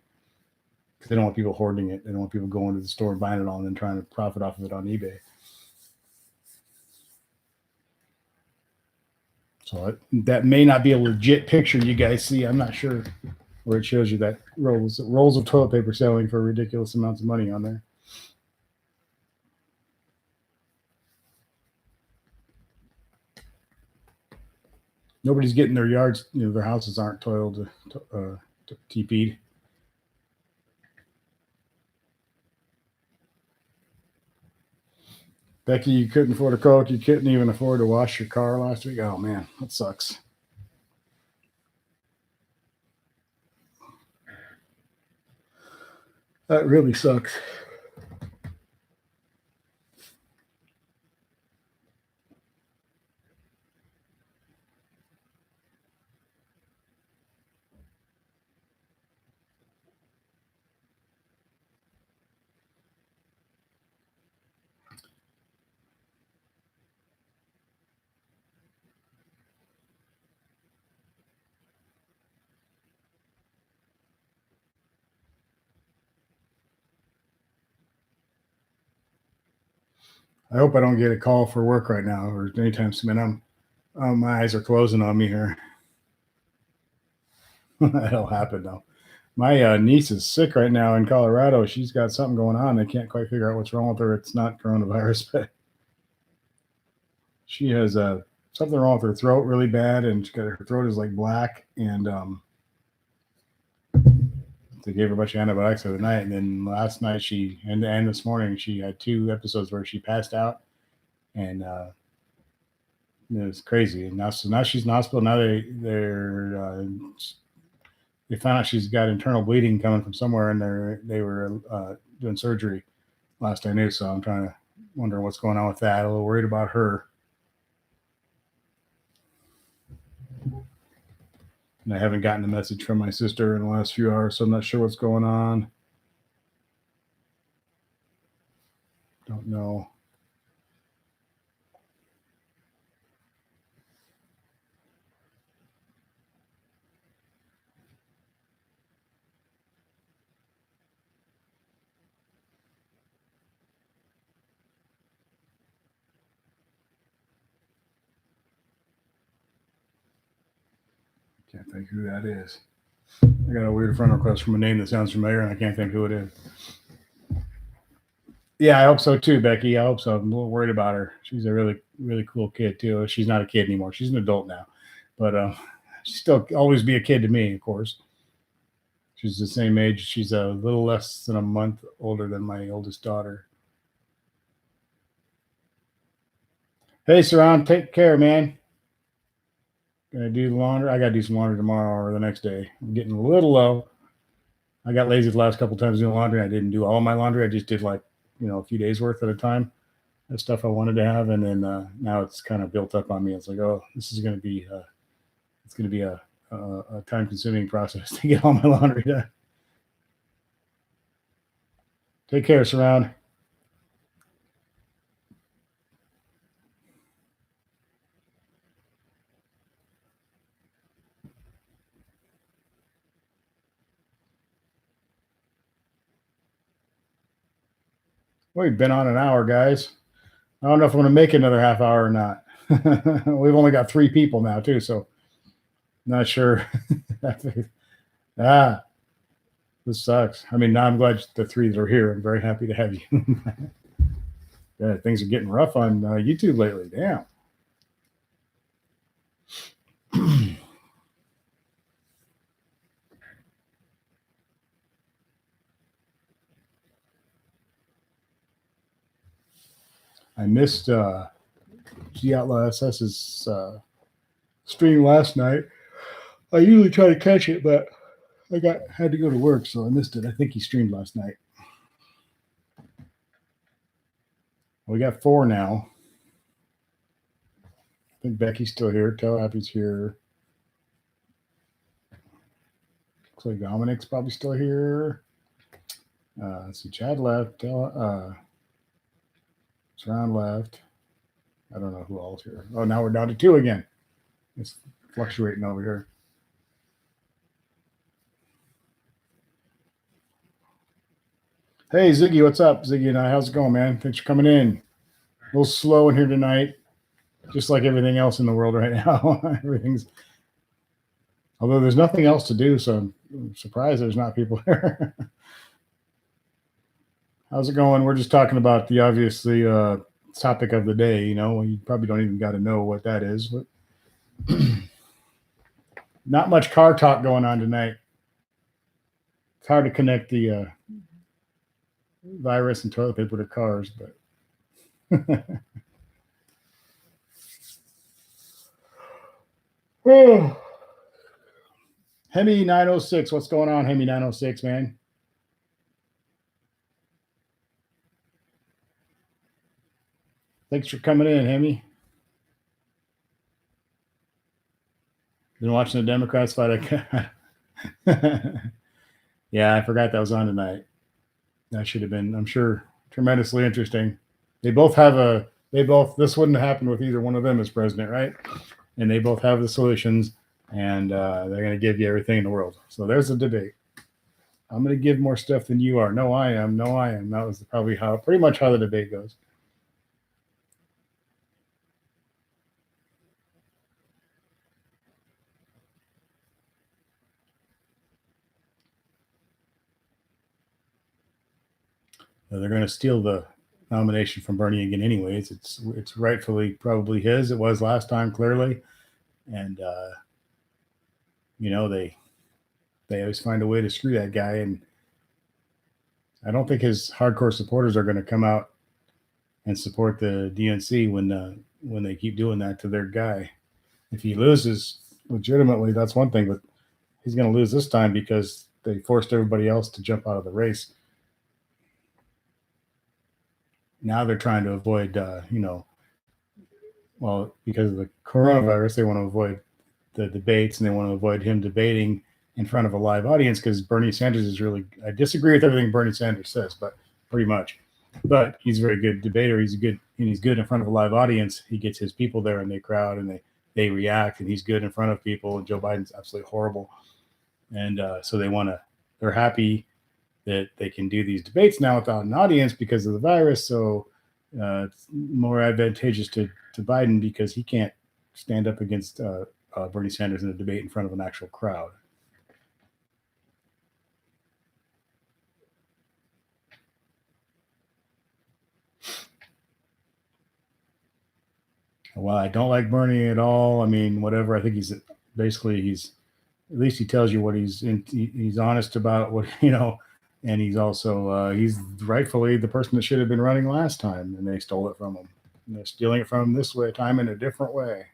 because they don't want people hoarding it. They don't want people going to the store and buying it all and then trying to profit off of it on eBay. So that may not be a legit picture you guys see. I'm not sure where it shows you that rolls of toilet paper selling for ridiculous amounts of money on there. Nobody's getting their yards, their houses aren't toiled, TP'd. Becky, you couldn't afford a Coke. You couldn't even afford to wash your car last week. Oh man, that sucks. That really sucks. I hope I don't get a call for work right now or anytime soon. My eyes are closing on me here. That'll happen though. My niece is sick right now in Colorado. She's got something going on. They can't quite figure out what's wrong with her. It's not coronavirus, but she has something wrong with her throat really bad, and her throat is like black. And they gave her a bunch of antibiotics the other night, and then last night and this morning she had 2 episodes where she passed out, and it was crazy. And now she's in the hospital. Now they found out she's got internal bleeding coming from somewhere, and they were doing surgery last I knew. So I'm trying to wonder what's going on with that. A little worried about her. And I haven't gotten a message from my sister in the last few hours, so I'm not sure what's going on. Don't know. Can't think who that is. I got a weird friend request from a name that sounds familiar, and I can't think who it is. Yeah, I hope so too, Becky. I hope so. I'm a little worried about her. She's a really, really cool kid too. She's not a kid anymore. She's an adult now, but she's still always be a kid to me, of course. She's the same age. She's a little less than a month older than my oldest daughter. Hey, Saran, take care, man. Gonna do laundry. I gotta do some laundry tomorrow or the next day. I'm getting a little low. I got lazy the last couple times doing laundry. I didn't do all my laundry. I just did a few days worth at a time. That stuff I wanted to have, and then now it's kind of built up on me. It's like, oh, this is gonna be a time consuming process to get all my laundry done. Take care, Surround. We've been on an hour, guys. I don't know if I'm going to make another half hour or not. We've only got 3 people now, too, so not sure. ah, this sucks. I mean, now I'm glad the 3 that are here. I'm very happy to have you. Yeah, things are getting rough on YouTube lately. Damn. I missed G Outlaw SS's stream last night. I usually try to catch it, but I had to go to work, so I missed it. I think he streamed last night. We got 4 now. I think Becky's still here. Tell Happy's here. Looks like Dominic's probably still here. Let's see, Chad left. Sream left. I don't know who else here. Oh, now we're down to 2 again. It's fluctuating over here. Hey, Ziggy, what's up? Ziggy and I, how's it going, man? Thanks for coming in. A little slow in here tonight, just like everything else in the world right now. Although there's nothing else to do, so I'm surprised there's not people here. How's it going? We're just talking about the obviously topic of the day. You probably don't even got to know what that is, but not much car talk going on tonight. It's hard to connect the virus and toilet paper to cars, but oh. Hemi 906, what's going on, Hemi 906, man? Thanks for coming in, Hemi. Been watching the Democrats fight. Yeah, I forgot that was on tonight. That should have been, I'm sure, tremendously interesting. This wouldn't happen with either one of them as president, right? And they both have the solutions, and they're going to give you everything in the world. So there's a debate. I'm going to give more stuff than you are. No, I am. No, I am. That was probably pretty much how the debate goes. They're going to steal the nomination from Bernie again anyways. It's rightfully probably his. It was last time, clearly. And, they always find a way to screw that guy. And I don't think his hardcore supporters are going to come out and support the DNC when they keep doing that to their guy. If he loses legitimately, that's one thing, but he's going to lose this time because they forced everybody else to jump out of the race. Now they're trying to avoid, because of the coronavirus, they want to avoid the debates, and they want to avoid him debating in front of a live audience because Bernie Sanders is I disagree with everything Bernie Sanders says, but pretty much. But he's a very good debater. He's good in front of a live audience. He gets his people there and they crowd and they react, and he's good in front of people. And Joe Biden's absolutely horrible. And so they're happy that they can do these debates now without an audience because of the virus. So it's more advantageous to Biden because he can't stand up against Bernie Sanders in a debate in front of an actual crowd. Well, I don't like Bernie at all. I mean, whatever. I think he's at least he tells you what he's honest about what, and he's also, he's rightfully the person that should have been running last time, and they stole it from him. And they're stealing it from him this time in a different way.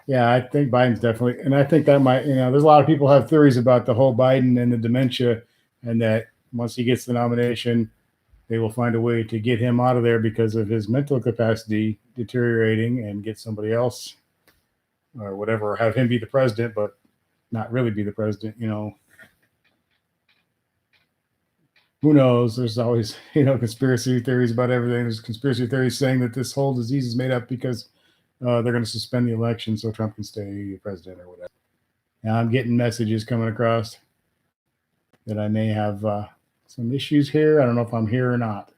Yeah, I think Biden's definitely, and I think that might, there's a lot of people have theories about the whole Biden and the dementia, and that once he gets the nomination, they will find a way to get him out of there because of his mental capacity deteriorating and get somebody else or whatever, or have him be the president, but not really be the president, Who knows? There's always, conspiracy theories about everything. There's conspiracy theories saying that this whole disease is made up because they're going to suspend the election so Trump can stay president or whatever. Now I'm getting messages coming across that I may have some issues here. I don't know if I'm here or not.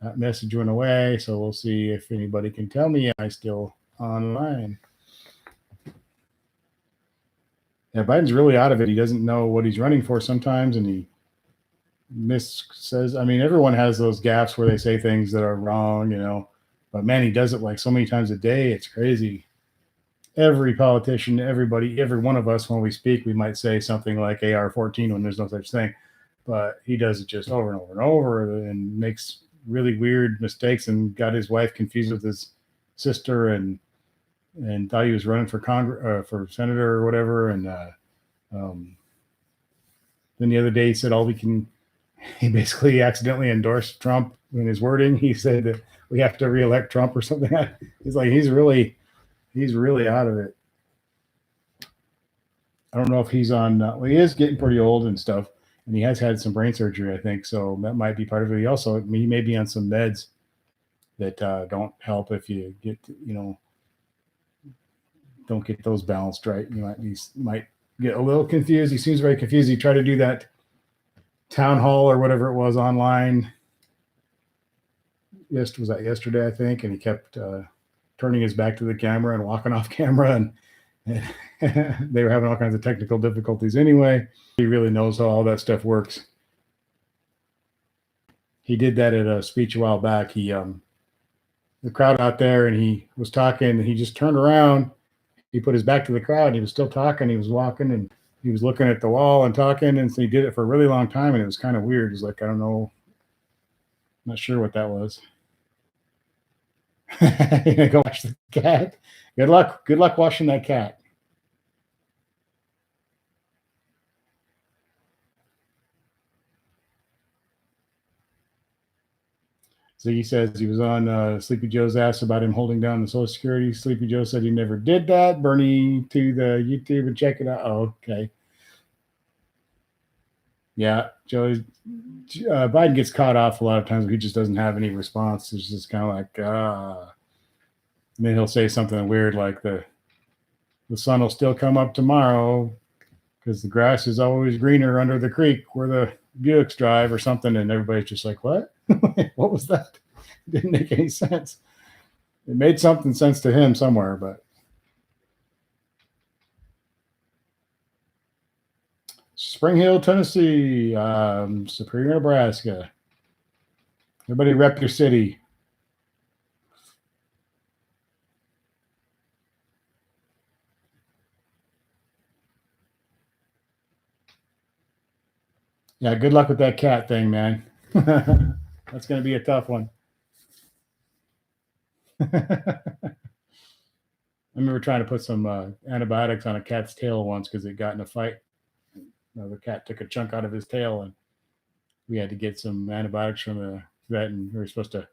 That message went away, so we'll see if anybody can tell me I'm still online. Yeah, Biden's really out of it. He doesn't know what he's running for sometimes, and he says. I mean, everyone has those gaps where they say things that are wrong, but man, he does it like so many times a day. It's crazy. Every politician, everybody, every one of us, when we speak, we might say something like AR-14 when there's no such thing, but he does it just over and over and over and makes really weird mistakes and got his wife confused with his sister and thought he was running for Congress for senator or whatever. And um, then the other day he said all we can. He basically accidentally endorsed Trump in his wording. He said that we have to reelect Trump or something. He's like he's really out of it. I don't know if he's on. Well, he is getting pretty old and stuff, and he has had some brain surgery, I think. So that might be part of it. He also, he may be on some meds that don't help if you get, don't get those balanced right. You might get a little confused. He seems very confused. He tried to do that town hall or whatever it was online. Was that yesterday, I think? And he kept turning his back to the camera and walking off camera, and they were having all kinds of technical difficulties anyway. He really knows how all that stuff works. He did that at a speech a while back. He the crowd out there, and he was talking, and he just turned around. He put his back to the crowd, and he was still talking. He was walking, and he was looking at the wall and talking, and so he did it for a really long time, and it was kind of weird. He's like, I don't know, I'm not sure what that was. Go watch the cat. Good luck watching that cat. So he says he was on Sleepy Joe's ass about him holding down the Social Security. Sleepy Joe said he never did that. Bernie to the YouTube and check it out. Oh, okay. Yeah, Biden gets caught off a lot of times. He just doesn't have any response. It's just kind of like, and then he'll say something weird like the sun will still come up tomorrow because the grass is always greener under the creek where the Buicks drive or something. And everybody's just like, what? What was that? It didn't make any sense. It made something sense to him somewhere, but Spring Hill, Tennessee, Superior, Nebraska. Everybody rep your city. Yeah, good luck with that cat thing, man. That's going to be a tough one. I remember trying to put some antibiotics on a cat's tail once because it got in a fight. The cat took a chunk out of his tail, and we had to get some antibiotics from the vet, and we were supposed to.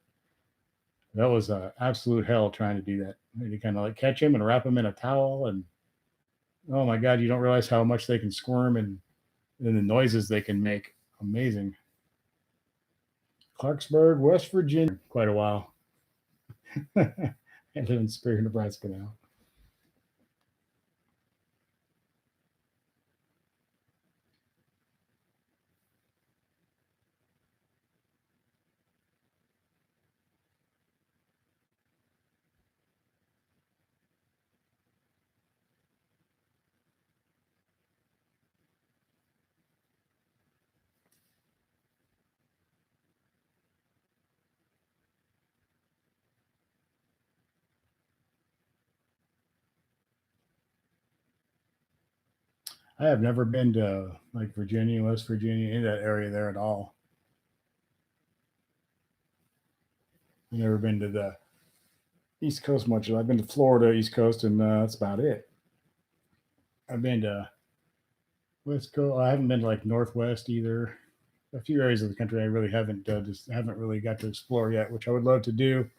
That was absolute hell trying to do that. You kind of like catch him and wrap him in a towel, and oh my God, you don't realize how much they can squirm and the noises they can make. Amazing. Clarksburg, West Virginia, quite a while. I live in Superior, Nebraska now. I have never been to like Virginia, West Virginia, in that area there at all. I've never been to the East Coast much. I've been to Florida, East Coast, and that's about it. I've been to West Coast. I haven't been to like Northwest either. A few areas of the country I really haven't really got to explore yet, which I would love to do.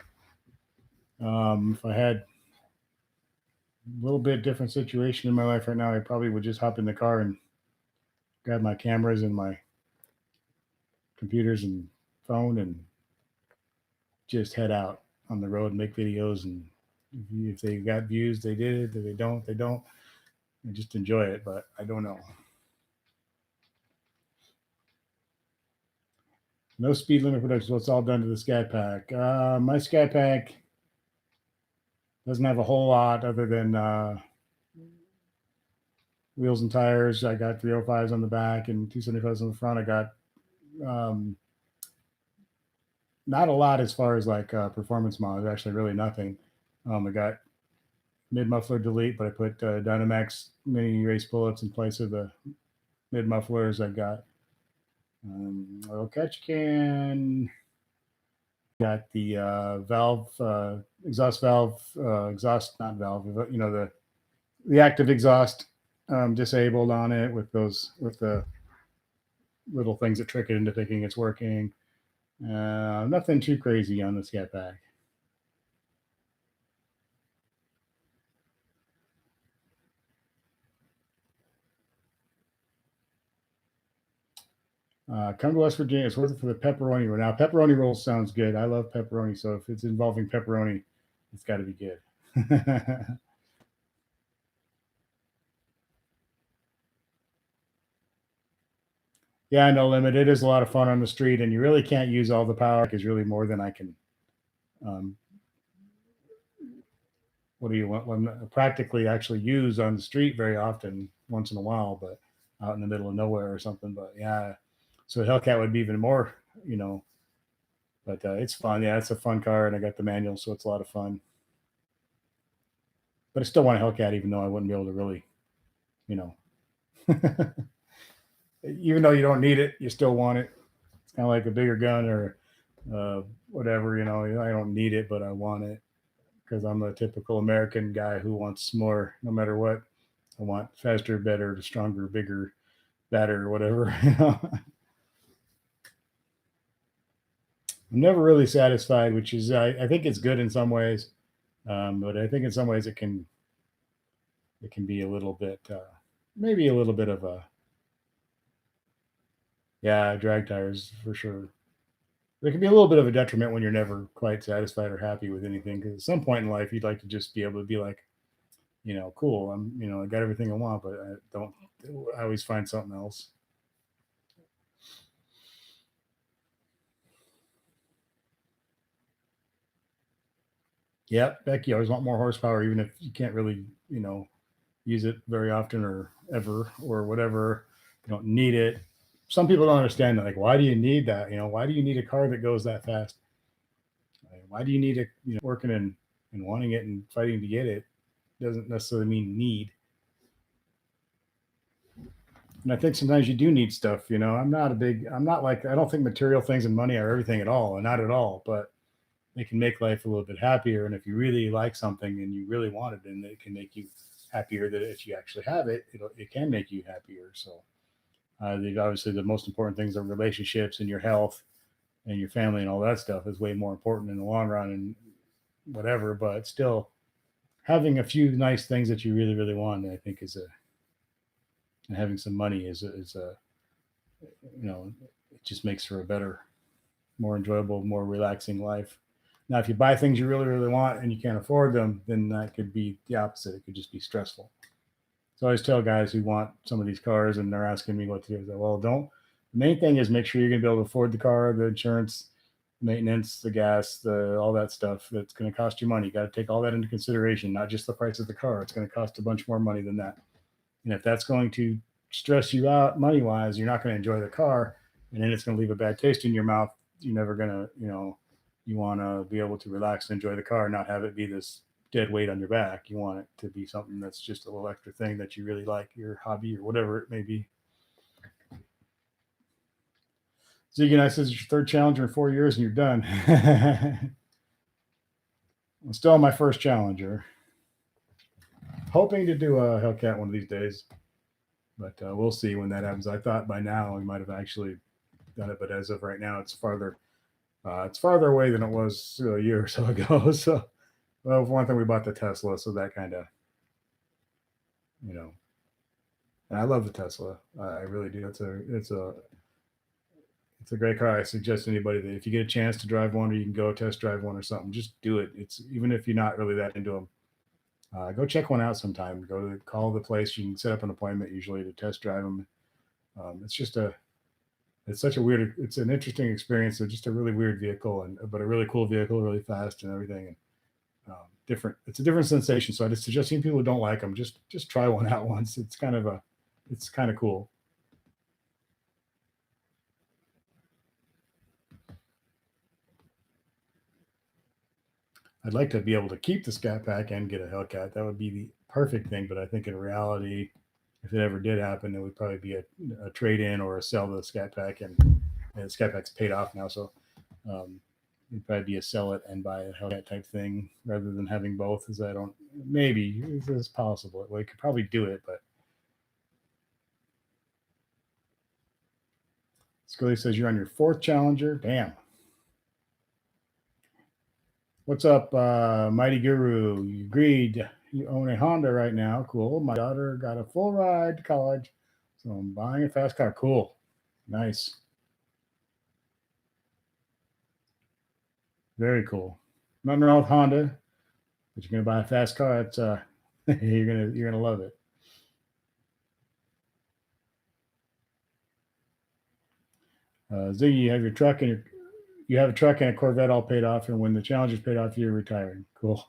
If I had a little bit different situation in my life right now, I probably would just hop in the car and grab my cameras and my computers and phone and just head out on the road and make videos. And if they got views, they did it. If they don't, they don't. And just enjoy it. But I don't know. No speed limit production. So it's all done to the Sky Pack. My Sky Pack doesn't have a whole lot other than wheels and tires. I got 305s on the back and 275s on the front. I got not a lot as far as like performance mods. Actually, really nothing. I got mid muffler delete, but I put Dynamax mini race bullets in place of the mid mufflers. I got oil catch can, got the exhaust valve, exhaust not valve, the active exhaust disabled on it with the little things that trick it into thinking it's working. Nothing too crazy on the Scat Pack. Come to West Virginia. It's worth it for the pepperoni roll. Now, pepperoni roll sounds good. I love pepperoni, so if it's involving pepperoni, it's got to be good. Yeah, no limit. It is a lot of fun on the street, and you really can't use all the power because really more than I can. Um, what do you want? Well, practically actually use on the street very often, once in a while, but out in the middle of nowhere or something. But yeah, so Hellcat would be even more, you know. But it's fun. Yeah, it's a fun car, and I got the manual, so it's a lot of fun. But I still want a Hellcat, even though I wouldn't be able to really, you know, even though you don't need it, you still want it. It's kind of like a bigger gun or whatever. You know, I don't need it, but I want it because I'm a typical American guy who wants more, no matter what. I want faster, better, stronger, bigger, better, whatever. You know, I'm never really satisfied, which is I think it's good in some ways, but I think in some ways it can be a little bit maybe a little bit of a yeah drag tires for sure. There can be a little bit of a detriment when you're never quite satisfied or happy with anything because at some point in life you'd like to just be able to be like, cool, I got everything I want, but I don't. I always find something else. Yep, Becky, you always want more horsepower, even if you can't really, use it very often or ever or whatever. You don't need it. Some people don't understand that. Like, why do you need that? Why do you need a car that goes that fast? Like, why do you need it? Working and wanting it and fighting to get it doesn't necessarily mean need. And I think sometimes you do need stuff. I'm not like, I don't think material things and money are everything at all, and not at all, but they can make life a little bit happier. And if you really like something and you really want it, then it can make you happier. That if you actually have it, it can make you happier. So, obviously, the most important things are relationships and your health and your family and all that stuff is way more important in the long run and whatever. But still, having a few nice things that you really, really want, I think, and having some money is a it just makes for a better, more enjoyable, more relaxing life. Now, if you buy things you really, really want and you can't afford them, then that could be the opposite. It could just be stressful. So I always tell guys who want some of these cars and they're asking me what to do. I say, well, don't. The main thing is make sure you're going to be able to afford the car, the insurance, maintenance, the gas, the all that stuff. That's going to cost you money. You got to take all that into consideration, not just the price of the car. It's going to cost a bunch more money than that. And if that's going to stress you out money wise, you're not going to enjoy the car, and then it's going to leave a bad taste in your mouth. You're never going to, you want to be able to relax and enjoy the car, not have it be this dead weight on your back. You want it to be something that's just a little extra thing that you really like, your hobby or whatever it may be. Ziggy I says it's your third challenger in 4 years and you're done. I'm still my first challenger. Hoping to do a Hellcat one of these days, but we'll see when that happens. I thought by now we might have actually done it, but as of right now, it's farther. It's farther away than it was a year or so ago. So, well, for one thing, we bought the Tesla, so that kind of, you know, and I love the Tesla. I really do. It's a great car. I suggest anybody that if you get a chance to drive one, or you can go test drive one or something, just do it. It's even if you're not really that into them, go check one out sometime. Call the place. You can set up an appointment usually to test drive them. It's just it's such a weird, it's an interesting experience. It's just a really weird vehicle, but a really cool vehicle, really fast and everything. And different. It's a different sensation. So I just suggest people who don't like them just try one out once. It's kind of cool. I'd like to be able to keep the Scat Pack and get a Hellcat. That would be the perfect thing. But I think in reality, if it ever did happen, it would probably be a trade in or a sell the Scat Pack, and the Scat Pack's paid off now. So, um, it'd probably be a sell it and buy a Hellcat type thing rather than having both. As I don't, maybe it's possible. Well, you could probably do it, but Scully says you're on your fourth Challenger. Damn. What's up, Mighty Guru? You agreed. You own a Honda right now. Cool. My daughter got a full ride to college, so I'm buying a fast car. Cool. Nice. Very cool. Nothing wrong with Honda, but you're gonna buy a fast car. It's you're gonna love it. Ziggy, you have your truck and you have a truck and a Corvette all paid off, and when the Challenger's paid off, you're retiring. Cool.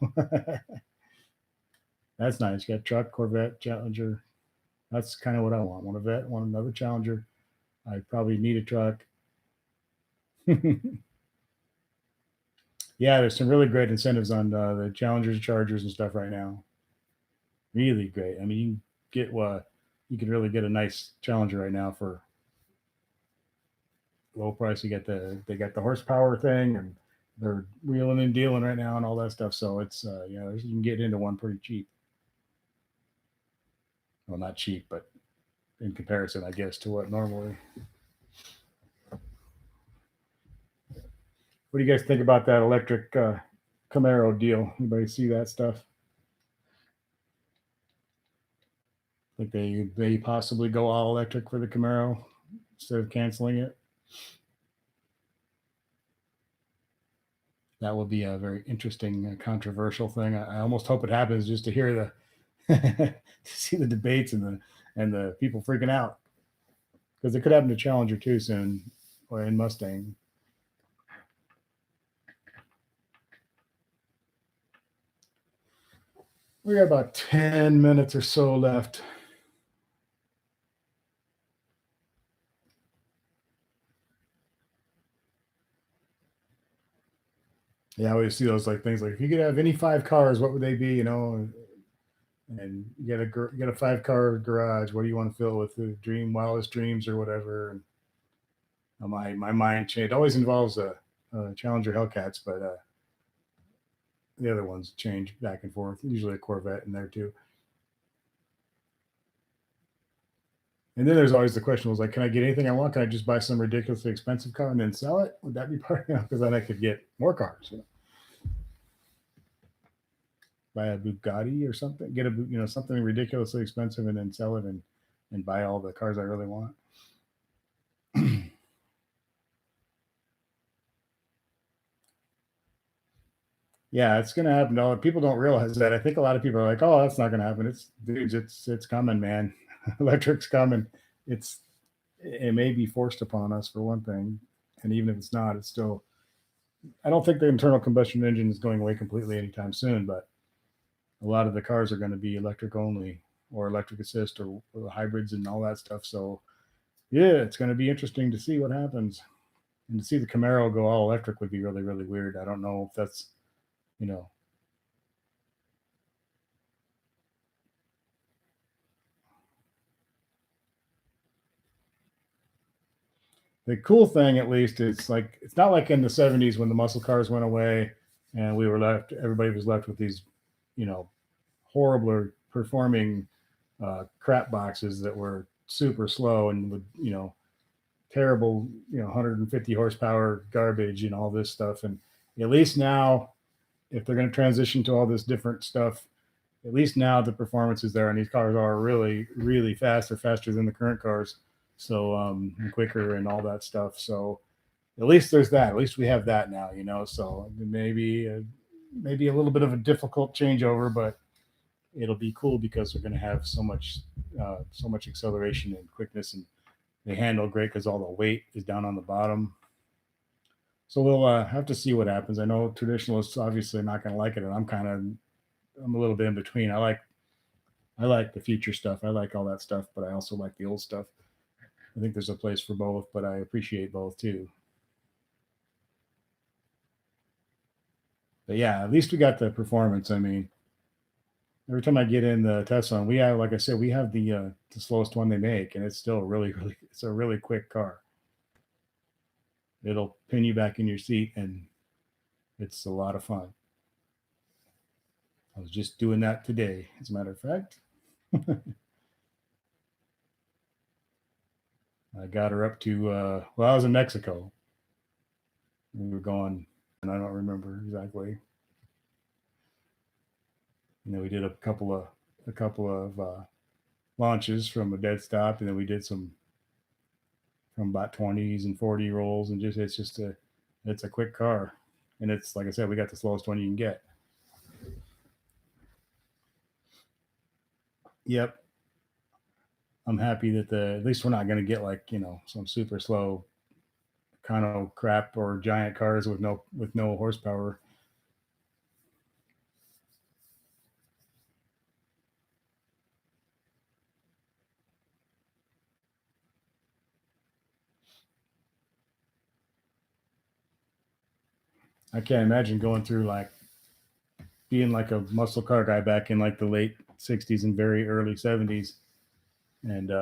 That's nice. You got truck, Corvette, Challenger. That's kind of what I want. Want a vet, want another Challenger. I probably need a truck. Yeah, there's some really great incentives on the Challengers, Chargers, and stuff right now. Really great. I mean, you can get you can really get a nice Challenger right now for low price. You get they got the horsepower thing, and they're wheeling and dealing right now and all that stuff. So it's you can get into one pretty cheap. Well, not cheap, but in comparison, I guess, to what normally. What do you guys think about that electric Camaro deal? Anybody see that stuff? Think they possibly go all electric for the Camaro instead of canceling it? That will be a very interesting, controversial thing. I almost hope it happens just to hear to see the debates and the people freaking out, because it could happen to Challenger too soon, or in Mustang. We got about 10 minutes or so left. Yeah, I always see those like things like, if you could have any 5 cars, what would they be? And you got a 5 car garage. What do you want to fill with? The wildest dreams or whatever? And my mind changed. It always involves a Challenger Hellcats, but the other ones change back and forth. Usually a Corvette in there too. And then there's always the question was like, can I get anything I want? Can I just buy some ridiculously expensive car and then sell it? Would that be part? Because then I could get more cars. Buy a Bugatti or something. Get a something ridiculously expensive and then sell it and buy all the cars I really want. Yeah, it's gonna happen. No, people don't realize that. I think a lot of people are like, "Oh, that's not gonna happen." It's dudes, it's coming, man. Electric's coming. It may be forced upon us for one thing, and even if it's not, it's still. I don't think the internal combustion engine is going away completely anytime soon, but a lot of the cars are going to be electric only or electric assist or hybrids and all that stuff. So, yeah, it's going to be interesting to see what happens. And to see the Camaro go all electric would be really, really weird. I don't know if that's, you know, the cool thing at least is like, it's not like in the 70s when the muscle cars went away and everybody was left with these, horrible performing crap boxes that were super slow and would, terrible, 150 horsepower garbage and all this stuff. And at least now, if they're going to transition to all this different stuff, at least now the performance is there, and these cars are really, really fast. They're faster than the current cars, so and quicker and all that stuff. So at least there's that. At least we have that now, So maybe a little bit of a difficult changeover, but it'll be cool because we're going to have so much acceleration and quickness, and they handle great because all the weight is down on the bottom. So we'll have to see what happens. I know traditionalists obviously not going to like it, and I'm a little bit in between. I like the future stuff. I like all that stuff, but I also like the old stuff. I think there's a place for both, but I appreciate both too. But yeah, at least we got the performance. I mean, every time I get in the Tesla, we have, like I said, we have the slowest one they make, and it's still it's a really quick car. It'll pin you back in your seat, and It's a lot of fun. I was just doing that today, as a matter of fact. I got her up to, well, I was in Mexico. We were going, and I don't remember exactly. We did a couple of launches from a dead stop, and then we did some from about 20s and 40 rolls, and it's a quick car, and it's like I said, we got the slowest one you can get. Yep, I'm happy that at least we're not going to get like some super slow kind of crap or giant cars with no horsepower. I can't imagine going through like being like a muscle car guy back in like the late 60s and very early 70s, and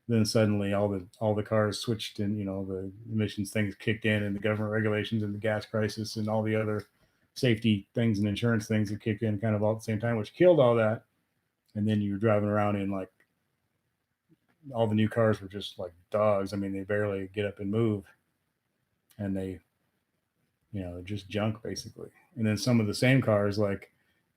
then suddenly all the cars switched, and the emissions things kicked in, and the government regulations and the gas crisis and all the other safety things and insurance things that kicked in kind of all at the same time, which killed all that. And then you were driving around in like all the new cars were just like dogs. I mean, they barely get up and move, and they just junk basically. And then some of the same cars, like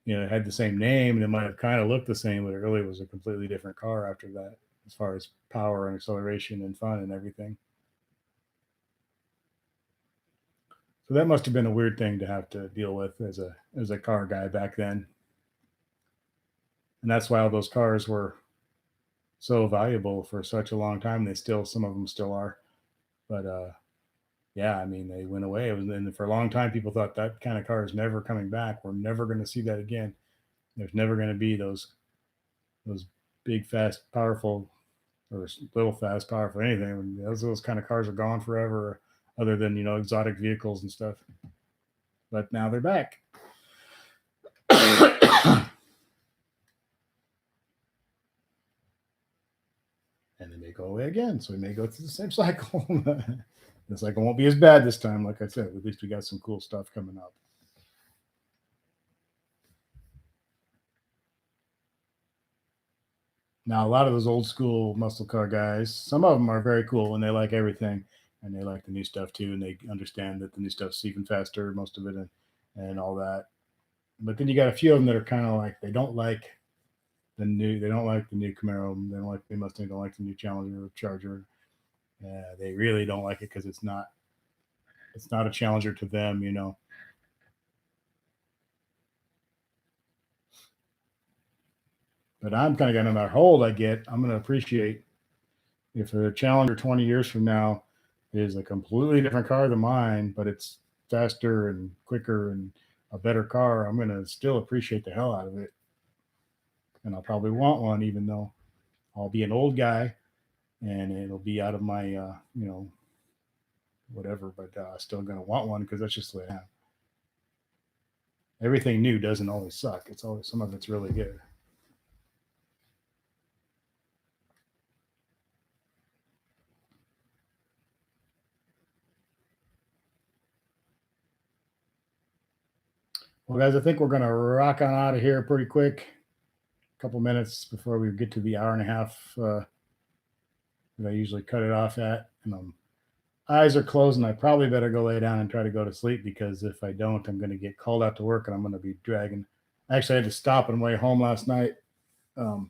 had the same name and it might have kind of looked the same, but it really was a completely different car after that, as far as power and acceleration and fun and everything. So that must have been a weird thing to have to deal with as a car guy back then. And that's why all those cars were so valuable for such a long time. Some of them still are. But yeah, I mean, they went away. And for a long time, people thought that kind of car is never coming back. We're never going to see that again. There's never going to be those big, fast, powerful, or little fast, powerful anything. Those kind of cars are gone forever, other than exotic vehicles and stuff. But now they're back. And they may go away again. So we may go through the same cycle. The cycle won't be as bad this time. Like I said, at least we got some cool stuff coming up. Now, a lot of those old school muscle car guys, some of them are very cool and they like everything, and they like the new stuff too, and they understand that the new stuff's even faster, most of it, and all that. But then you got a few of them that are kind of like they don't like the new Camaro, they don't like the Mustang, they don't like the new Challenger or Charger. They really don't like it because it's not a Challenger to them. But I'm kind of got another hold I get. I'm going to appreciate if a Challenger 20 years from now is a completely different car than mine, but it's faster and quicker and a better car. I'm going to still appreciate the hell out of it. And I'll probably want one, even though I'll be an old guy and it'll be out of my, whatever, but still going to want one because that's just the way I am. Everything new doesn't always suck. It's always, some of it's really good. Well, guys, I think we're going to rock on out of here pretty quick. A couple minutes before we get to the hour and a half that I usually cut it off at. And eyes are closed, and I probably better go lay down and try to go to sleep, because if I don't, I'm going to get called out to work and I'm going to be dragging. Actually, I had to stop on the way home last night, and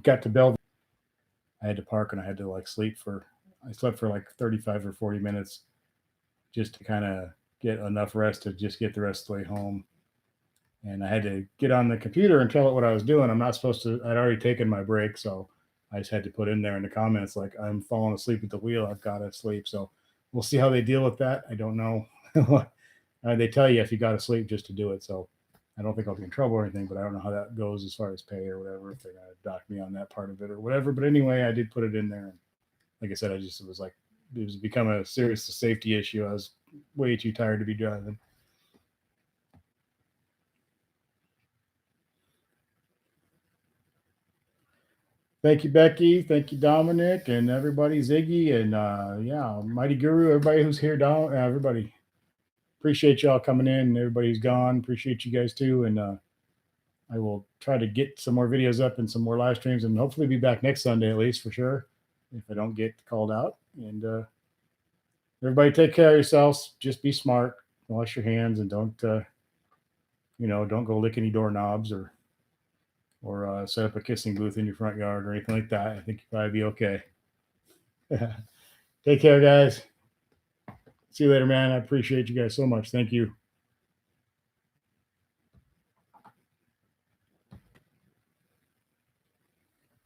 got to Bellevue. I had to park and I had to I slept for like 35 or 40 minutes just to kind of get enough rest to just get the rest of the way home. And I had to get on the computer and tell it what I was doing. I'm not supposed to, I'd already taken my break. So I just had to put in there in the comments, like, I'm falling asleep at the wheel. I've got to sleep. So we'll see how they deal with that. I don't know. They tell you if you got to sleep just to do it. So I don't think I'll be in trouble or anything, but I don't know how that goes as far as pay or whatever, if they're going to dock me on that part of it or whatever. But anyway, I did put it in there. And like I said, it was become a serious safety issue. I was way too tired to be driving. Thank you, Becky. Thank you, Dominic, and everybody, Ziggy, and yeah, Mighty Guru, everybody who's here, everybody. appreciate y'all coming in. Everybody's gone. Appreciate you guys too. And I will try to get some more videos up and some more live streams, and hopefully be back next Sunday at least for sure, if I don't get called out. And everybody take care of yourselves. Just be smart. Wash your hands, and don't don't go lick any doorknobs or set up a kissing booth in your front yard or anything like that. I think you'll probably be okay. Take care, guys. See you later, man. I appreciate you guys so much. Thank you.